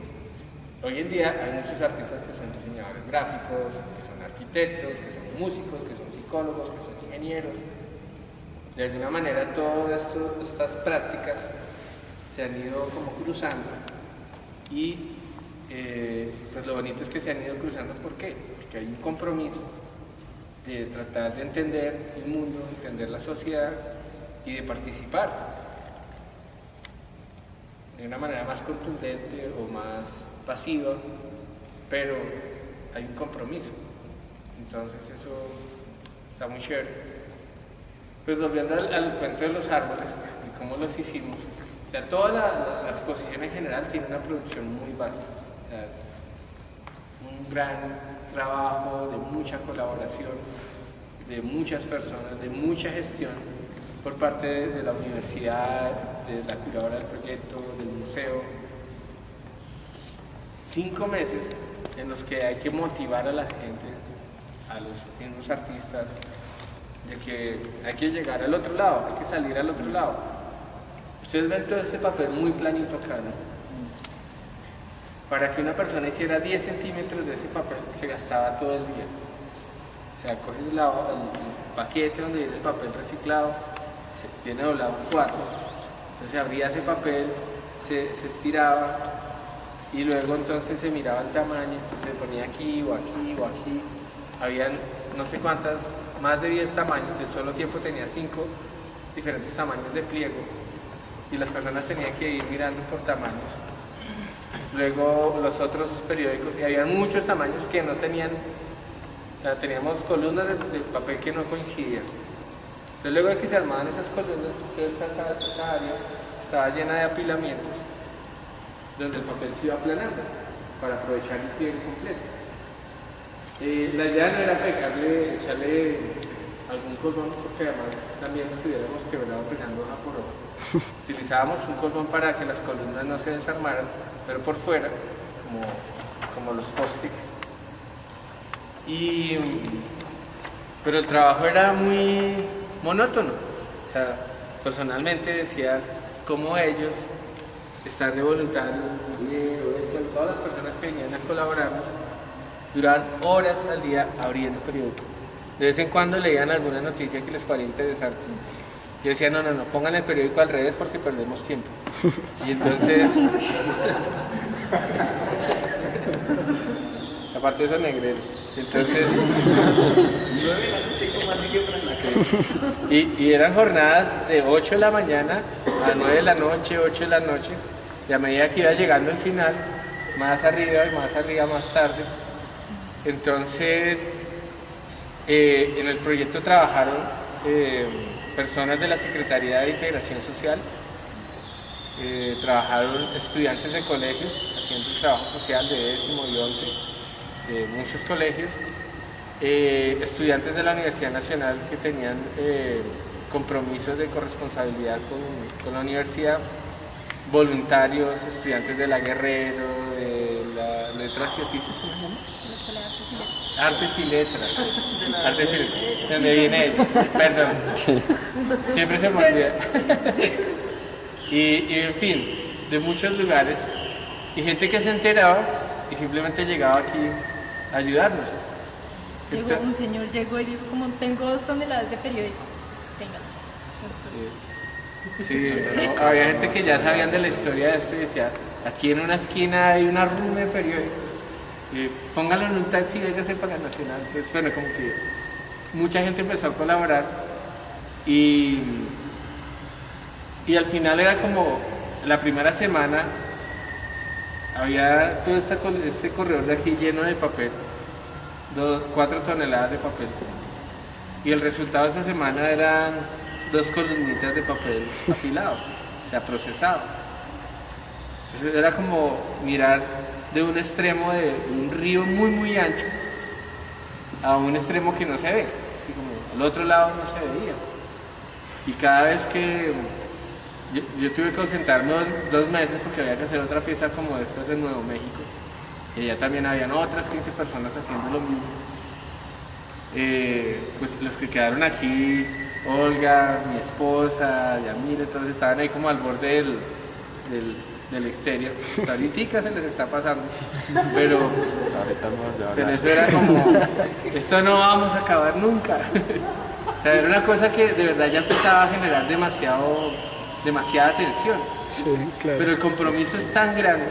Hoy en día hay muchos artistas que son diseñadores gráficos, que son arquitectos, que son músicos, que son psicólogos, que son ingenieros. De alguna manera todas estas prácticas se han ido como cruzando y pues lo bonito es que se han ido cruzando. ¿Por qué? Porque hay un compromiso de tratar de entender el mundo, entender la sociedad y de participar de una manera más contundente o más pasiva, pero hay un compromiso. Entonces eso está muy chévere. Pues volviendo al cuento de los árboles y cómo los hicimos, o sea, toda la exposición en general tiene una producción muy vasta. O sea, es un gran trabajo de mucha colaboración, de muchas personas, de mucha gestión por parte de la universidad, de la curadora del proyecto, del museo. 5 meses en los que hay que motivar a la gente, a los mismos artistas, de que hay que llegar al otro lado, hay que salir al otro lado. Ustedes ven todo este papel muy planito acá, ¿no? Para que una persona hiciera 10 centímetros de ese papel se gastaba todo el día. O sea, coges el paquete donde viene el papel reciclado, se viene doblado en 4, entonces abría ese papel, se estiraba y luego entonces se miraba el tamaño, entonces se ponía aquí o aquí o aquí. Habían no sé cuántas, más de 10 tamaños, el solo tiempo tenía 5 diferentes tamaños de pliego y las personas tenían que ir mirando por tamaños. Luego los otros periódicos, y había muchos tamaños que no tenían, o sea, teníamos columnas de papel que no coincidían. Entonces luego de que se armaban esas columnas, toda esta área estaba llena de apilamientos donde el papel se iba aplanando para aprovechar el pliego completo. La idea no era echarle algún cordón, porque además también nos hubiéramos quebrado pegando hoja por hoja. Utilizábamos un cordón para que las columnas no se desarmaran, pero por fuera, como los post-it. Pero el trabajo era muy monótono. O sea, personalmente decía cómo ellos están de voluntarios, todas las personas que venían a colaborarnos, duraban horas al día abriendo periódicos. De vez en cuando leían alguna noticia que les parecía interesante. Yo decía, no, pongan el periódico al revés porque perdemos tiempo. Y entonces, aparte de eso, negrero. Entonces, y eran jornadas de 8 de la mañana a 9 de la noche, 8 de la noche, y a medida que iba llegando el final, más arriba y más arriba, más tarde. Entonces, en el proyecto trabajaron personas de la Secretaría de Integración Social, trabajaron estudiantes de colegios haciendo el trabajo social de 10º y 11 de muchos colegios, estudiantes de la Universidad Nacional que tenían compromisos de corresponsabilidad con la universidad, voluntarios, estudiantes de la Guerrero, de la Letras y Oficios, ¿cómo se llama? Artes y Letras. Artes y Letras. ¿Dónde viene él? Perdón. Siempre se me olvida. Y en fin, de muchos lugares. Y gente que se enteraba y simplemente llegaba aquí a ayudarnos. Un señor llegó y dijo, como tengo 2 toneladas de periódico, venga. Sí, no, había gente que ya sabían de la historia de esto y decía, aquí en una esquina hay una runa de periódico. Póngalo en un taxi y véngase para la Nacional. Entonces, bueno, como que mucha gente empezó a colaborar y al final era como la primera semana había todo este corredor de aquí lleno de papel, 4 toneladas de papel, y el resultado de esa semana eran 2 columnitas de papel afilado, o sea, procesado. Entonces era como mirar de un extremo de un río muy muy ancho a un extremo que no se ve, y como al otro lado no se veía. Y cada vez que yo tuve que ausentarme 2 meses porque había que hacer otra pieza como estas en Nuevo México, y allá también habían otras 15 personas haciendo lo mismo. Pues los que quedaron aquí, Olga, mi esposa, Yamile, todos estaban ahí como al borde del exterior. Ahorita se les está pasando, pero eso era como, esto no vamos a acabar nunca. O sea, era una cosa que de verdad ya empezaba a generar demasiada tensión. Sí, claro. Pero el compromiso es tan grande,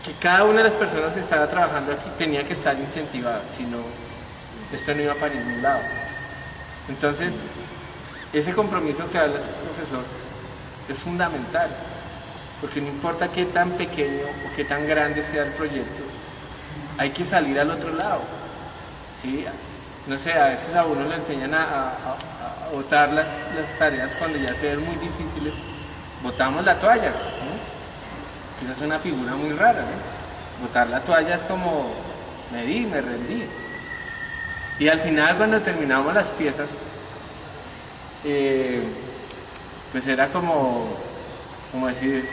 que cada una de las personas que estaba trabajando aquí tenía que estar incentivada, si no, esto no iba para ningún lado. Entonces, ese compromiso que habla el profesor es fundamental, porque no importa qué tan pequeño o qué tan grande sea el proyecto, hay que salir al otro lado, ¿sí? No sé, a veces a uno le enseñan a botar las tareas cuando ya se ven muy difíciles, botamos la toalla, ¿no? Esa es una figura muy rara, ¿no? Botar la toalla es como, me rendí. Y al final cuando terminamos las piezas, pues era como decir,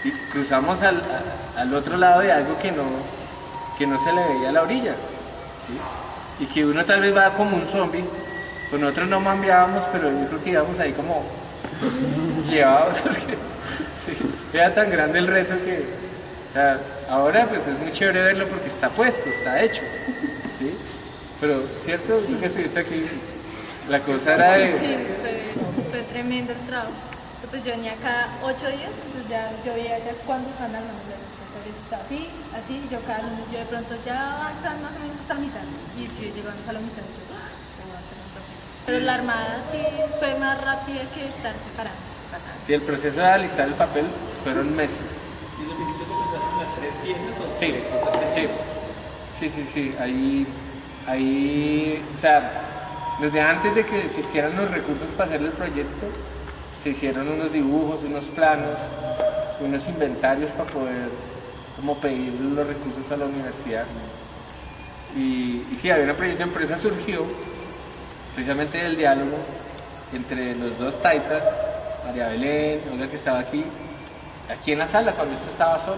y cruzamos al otro lado de algo que no se le veía a la orilla, ¿sí? Y que uno tal vez va como un zombie, pues nosotros no mambeábamos, pero yo creo que íbamos ahí como llevados, porque sí, era tan grande el reto que, o sea, ahora pues es muy chévere verlo porque está puesto, está hecho, ¿sí? Pero, ¿cierto? Tú que estuviste aquí, la cosa era de... Sí, fue tremendo el trabajo. Pues yo venía cada 8 días, entonces ya yo veía ya cuándo están las manos de está así, yo cada lunes, yo de pronto ya están más o menos hasta la mitad, y si llegamos a la mitad, yo voy a hacer un proceso. Pero la armada sí fue más rápida que estar separando. Sí, el proceso de alistar el papel fueron meses. ¿Y los visitos comenzaron las 3 piezas o? Sí, ahí, o sea, desde antes de que existieran los recursos para hacer el proyecto, se hicieron unos dibujos, unos planos, unos inventarios para poder como pedir los recursos a la universidad. Y sí, había una proyecto de empresa, surgió precisamente del diálogo entre los dos taitas, María Belén, Olga que estaba aquí en la sala cuando esto estaba solo.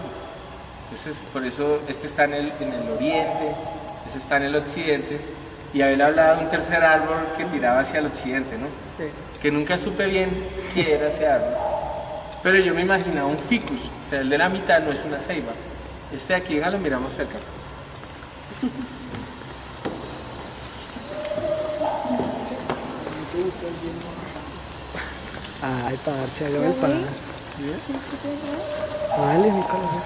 Entonces, por eso este está en el oriente, este está en el occidente, y Abel hablaba de un tercer árbol que tiraba hacia el occidente, ¿no? Sí. Que nunca supe bien qué era ese árbol, pero yo me imaginaba un ficus, o sea, el de la mitad no es una ceiba. Este de aquí, lo miramos cerca. Ay, parce, hágame el pan. Vale, mi corazón.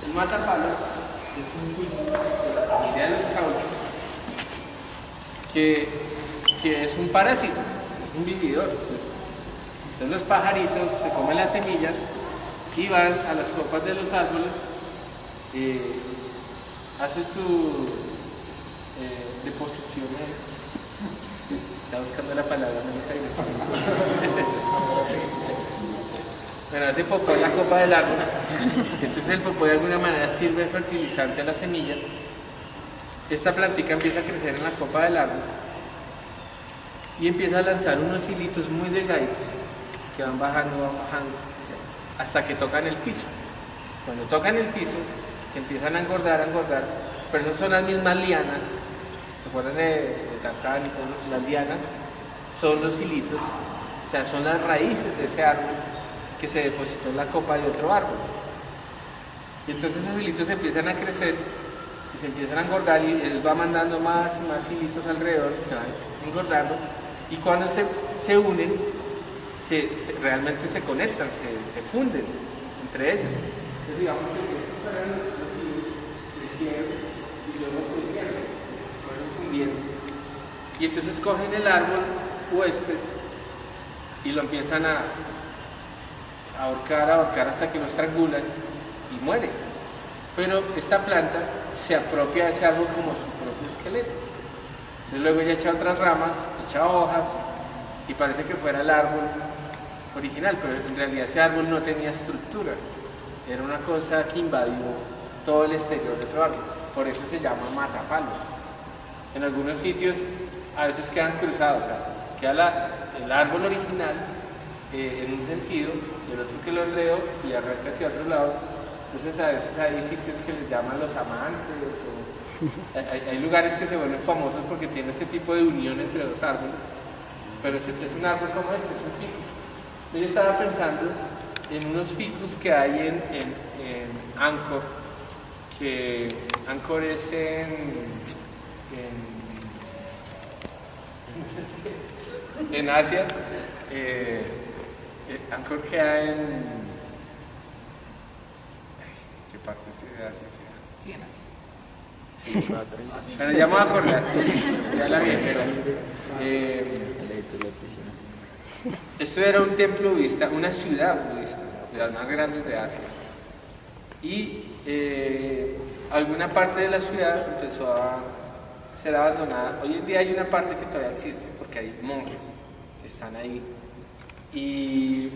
El matapalos es un fruto de la familia de los cauchos que es un parásito, es un vividor. Entonces los pajaritos se comen las semillas y van a las copas de los árboles, hacen su deposición. Está buscando la palabra, no me está agregando. Bueno, hace popó en la copa del árbol. Entonces el popó de alguna manera sirve de fertilizante a la semilla. Esta plantica empieza a crecer en la copa del árbol y empieza a lanzar unos hilitos muy delgaditos que van bajando, hasta que tocan el piso. Cuando tocan el piso, se empiezan a engordar, pero esas son las mismas lianas. ¿Se acuerdan de Tarzán y todo? Las lianas son los hilitos, o sea, son las raíces de ese árbol que se depositó en la copa de otro árbol. Y entonces esos hilitos empiezan a crecer y se empiezan a engordar, y él va mandando más y más hilitos alrededor, se van engordando, y cuando se unen, realmente se conectan, se funden entre ellos. Entonces digamos que estos fueron los hilos crecieron y luego fueron fundiendo. Y entonces cogen el árbol huésped y lo empiezan a ahorcar hasta que lo estrangulan y muere. Pero esta planta se apropia de ese árbol como su propio esqueleto. Entonces luego ella echa otras ramas, echa hojas y parece que fuera el árbol original, pero en realidad ese árbol no tenía estructura. Era una cosa que invadió todo el exterior de otro árbol. Por eso se llama matapalos. En algunos sitios a veces quedan cruzados, o sea, queda el árbol original en un sentido, y el otro que lo enredo y arranca hacia otro lado. Entonces a veces hay sitios que les llaman los amantes, o hay lugares que se vuelven famosos porque tienen este tipo de unión entre dos árboles, pero es un árbol como este, es un ficus. Yo estaba pensando en unos ficus que hay en Angkor, que Angkor es en Asia, Angkor queda en... ¿Qué parte se hace? Sí, en Asia. Bueno, ya me voy a acordar, ya la vi, pero esto era un templo budista, una ciudad budista, de las más grandes de Asia. Y alguna parte de la ciudad empezó a ser abandonada. Hoy en día hay una parte que todavía existe, porque hay monjes que están ahí. Y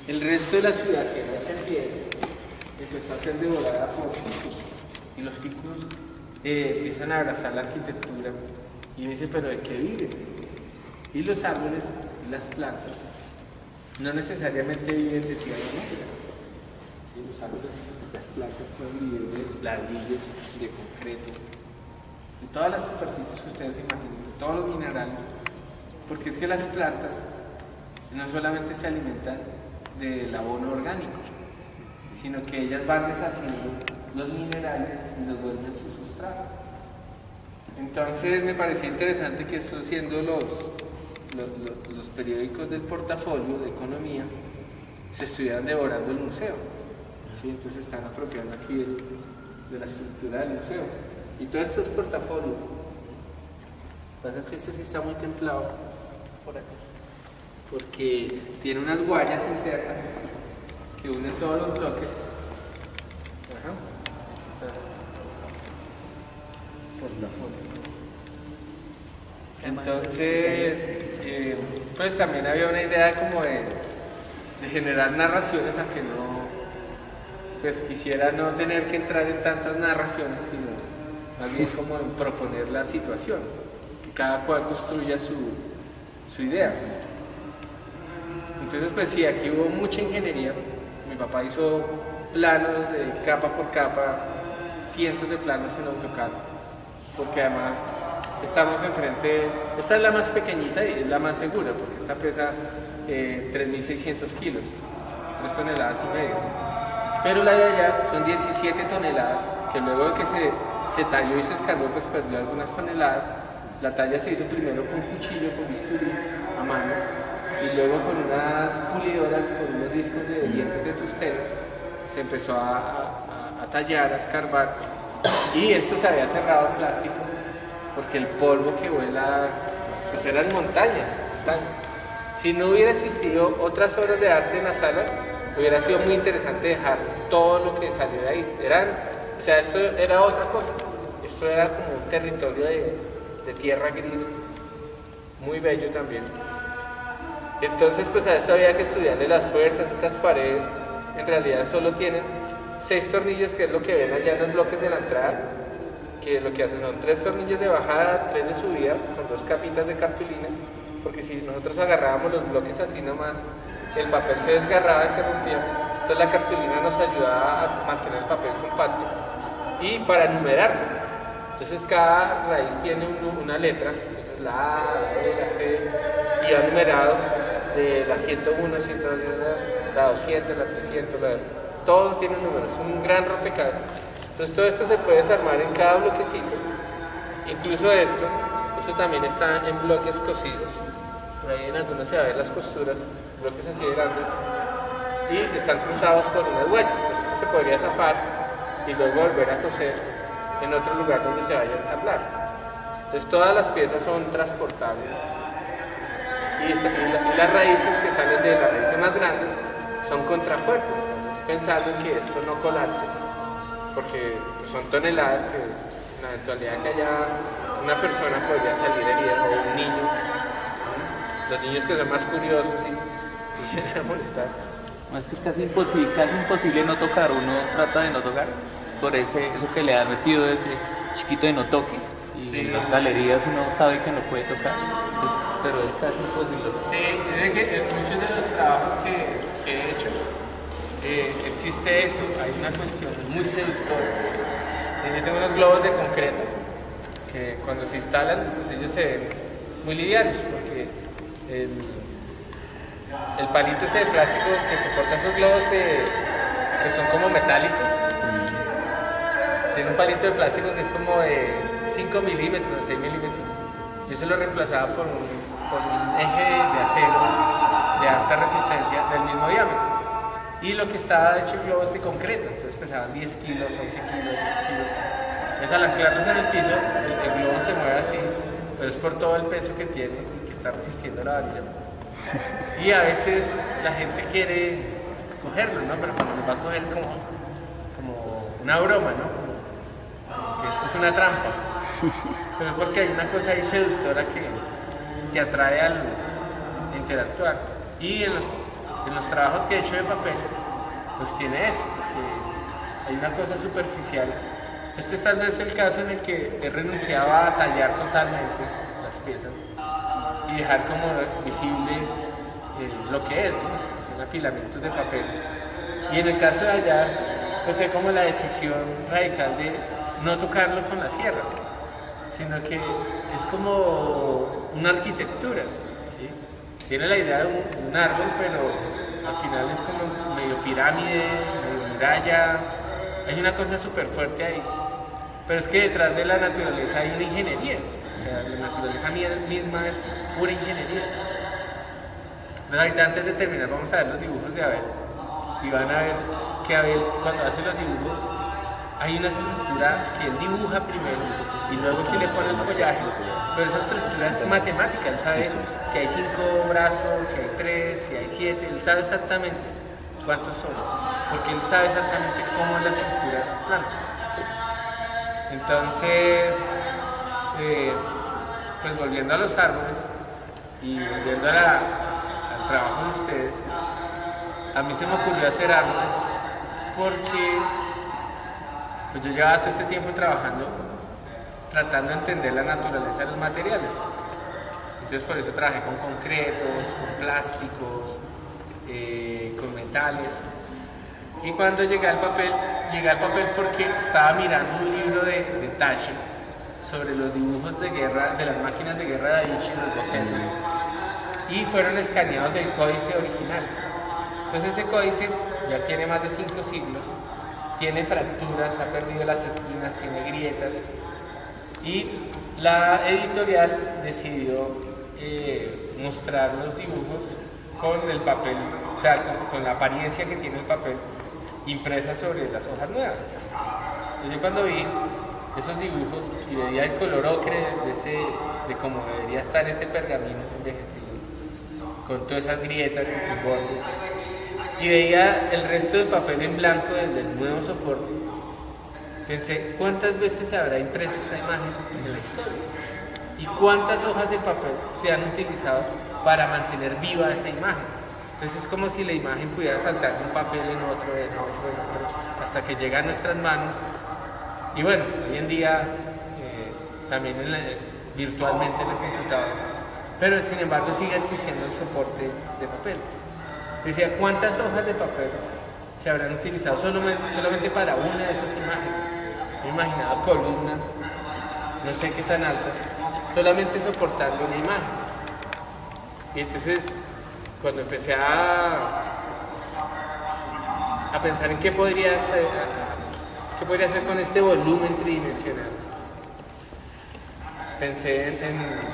el resto de la ciudad, que no se pierde, empezó a ser devorada por ficus. Y los ficus empiezan a abrazar la arquitectura y me dice, pero ¿de qué viven? Y los árboles, las plantas, no necesariamente viven de tierra negra. ¿Sí? Los árboles, las plantas pueden vivir de ladrillos, de concreto, de todas las superficies que ustedes se imaginen, de todos los minerales, porque es que las plantas no solamente se alimentan del abono orgánico, sino que ellas van deshaciendo los minerales y los vuelven su sustrato. Entonces me parecía interesante que esto, siendo los periódicos del portafolio de economía, se estuvieran devorando el museo. ¿Sí? Entonces están apropiando aquí de la estructura del museo. Y todo esto es portafolio. Lo que pasa es que esto sí está muy templado por acá, porque tiene unas guayas internas que unen todos los bloques. Ajá. Portafolio. Entonces, pues también había una idea como de generar narraciones, aunque no, pues quisiera no tener que entrar en tantas narraciones, sino más bien como en proponer la situación, que cada cual construya su idea. Entonces, pues sí, aquí hubo mucha ingeniería. Mi papá hizo planos de capa por capa, cientos de planos en AutoCAD, porque además estamos enfrente, esta es la más pequeñita y es la más segura, porque esta pesa 3.600 kilos, 3 toneladas y media. Pero la de allá son 17 toneladas, que luego de que se talló y se escarbó, pues perdió algunas toneladas. La talla se hizo primero con cuchillo, con bisturí, a mano, y luego con unas pulidoras, con unos discos de dientes de tustero, se empezó a tallar, a escarbar, y esto se había cerrado en plástico, porque el polvo que vuela, pues eran montañas. Si no hubiera existido otras obras de arte en la sala, hubiera sido muy interesante dejar todo lo que salió de ahí. O sea, esto era otra cosa. Esto era como un territorio de tierra gris, muy bello también. Entonces, pues a esto había que estudiarle las fuerzas. Estas paredes en realidad solo tienen 6 tornillos, que es lo que ven allá en los bloques de la entrada, que lo que hacen son 3 tornillos de bajada, 3 de subida, con 2 capitas de cartulina, porque si nosotros agarrábamos los bloques así nomás, el papel se desgarraba y se rompía. Entonces la cartulina nos ayudaba a mantener el papel compacto y para numerarlo. Entonces cada raíz tiene una letra, entonces la A, la B, la C, y van numerados de la 101, 102, la 200, la 300, todo tiene números, un gran rompecabezas. Entonces todo esto se puede desarmar en cada bloquecito, incluso esto también está en bloques cosidos. Por ahí en algunos se va a ver las costuras, bloques así de grandes, y están cruzados por unas huellas. Entonces esto se podría zafar y luego volver a coser en otro lugar donde se vaya a ensamblar. Entonces todas las piezas son transportables, y las raíces que salen de las raíces más grandes son contrafuertes, pensando en que esto no colapse, porque son toneladas que en la eventualidad que haya una persona podría salir herida, o un niño. Los niños que son más curiosos y vienen a molestar. No, es que es casi imposible no tocar, uno trata de no tocar, por eso que le han metido desde chiquito de no toque, y sí. En las galerías uno sabe que no puede tocar, pero es casi imposible. Sí, es que en muchos de los trabajos que he hecho, existe eso, hay una cuestión muy seductora. Yo tengo unos globos de concreto que cuando se instalan, pues ellos se ven muy livianos, porque el palito ese de plástico que soporta esos globos que son como metálicos, tiene un palito de plástico que es como de 5 milímetros, 6 milímetros. Yo se lo reemplazaba por un eje de acero de alta resistencia del mismo diámetro. Y lo que estaba hecho el globo es de concreto, entonces pesaban 10 kilos, 11 kilos, 12 kilos. Entonces al anclarlos en el piso, el globo se mueve así, pero es por todo el peso que tiene y que está resistiendo la varilla. Y a veces la gente quiere cogerlo, ¿no? Pero cuando nos va a coger es como una broma, ¿no? Como que esto es una trampa. Pero es porque hay una cosa ahí seductora que atrae al interactuar. Y en los trabajos que he hecho de papel, pues tiene eso, que hay una cosa superficial. Este es tal vez el caso en el que he renunciado a tallar totalmente las piezas y dejar como visible lo que es, ¿no? Son apilamientos de papel. Y en el caso de allá, pues fue como la decisión radical de no tocarlo con la sierra, sino que es como una arquitectura, ¿sí? Tiene la idea de un árbol, pero al final es como medio pirámide, medio muralla, hay una cosa súper fuerte ahí. Pero es que detrás de la naturaleza hay una ingeniería, o sea, la naturaleza misma es pura ingeniería. Entonces ahorita antes de terminar vamos a ver los dibujos de Abel y van a ver que Abel cuando hace los dibujos hay una estructura que él dibuja primero y luego sí le pone el follaje, pero esa estructura es matemática, él sabe si hay 5 brazos, si hay 3, si hay 7, él sabe exactamente cuántos son, porque él sabe exactamente cómo es la estructura de esas plantas. Entonces, pues volviendo a los árboles y volviendo al trabajo de ustedes, a mí se me ocurrió hacer árboles porque pues yo llevaba todo este tiempo trabajando tratando de entender la naturaleza de los materiales. Entonces por eso trabajé con concretos, con plásticos, con metales. Y cuando llegué al papel porque estaba mirando un libro de Taschen sobre los dibujos de guerra, de las máquinas de guerra de Da Vinci, los bocetos, y fueron escaneados del códice original. Entonces ese códice ya tiene más de 5 siglos, tiene fracturas, ha perdido las esquinas, tiene grietas, y la editorial decidió mostrar los dibujos con el papel, o sea, con la apariencia que tiene el papel, impresa sobre las hojas nuevas. Entonces yo cuando vi esos dibujos y veía el color ocre de cómo debería estar ese pergamino envejecido, con todas esas grietas y sus bordes, y veía el resto del papel en blanco del nuevo soporte, pensé, ¿cuántas veces se habrá impreso esa imagen en la historia? ¿Y cuántas hojas de papel se han utilizado para mantener viva esa imagen? Entonces es como si la imagen pudiera saltar de un papel en otro, hasta que llega a nuestras manos. Y bueno, hoy en día también virtualmente en el computador, pero sin embargo sigue existiendo el soporte de papel. Decía, ¿cuántas hojas de papel se habrán utilizado solamente para una de esas imágenes? Me he imaginado columnas, no sé qué tan altas, solamente soportando una imagen. Y entonces, cuando empecé a pensar en qué podría hacer con este volumen tridimensional,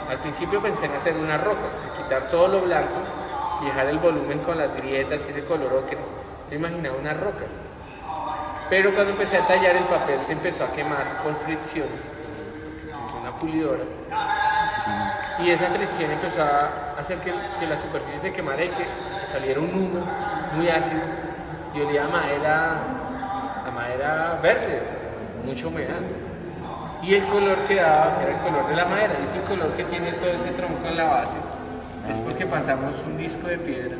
al principio pensé en hacer unas rocas, en quitar todo lo blanco y dejar el volumen con las grietas y ese color ocre. Yo imaginaba unas rocas. Pero cuando empecé a tallar el papel se empezó a quemar con fricción, una pulidora. Y esa fricción empezó a hacer que la superficie se quemara y que saliera un humo muy ácido y olía a madera verde, mucha humedad. Y el color que daba era el color de la madera, y ese color que tiene todo ese tronco en la base es porque pasamos un disco de piedra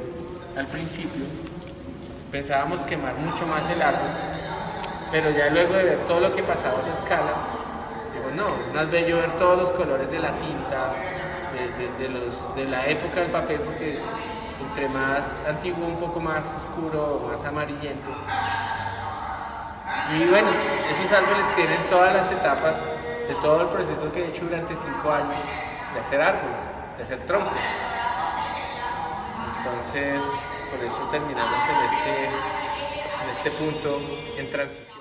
al principio. Pensábamos quemar mucho más el árbol, pero ya luego de ver todo lo que pasaba a esa escala, digo, no, es más bello ver todos los colores de la tinta, de la época del papel, porque entre más antiguo, un poco más oscuro, más amarillento. Y bueno, esos árboles tienen todas las etapas de todo el proceso que he hecho durante 5 años de hacer árboles, de hacer troncos. Entonces, por eso terminamos en este punto en transición.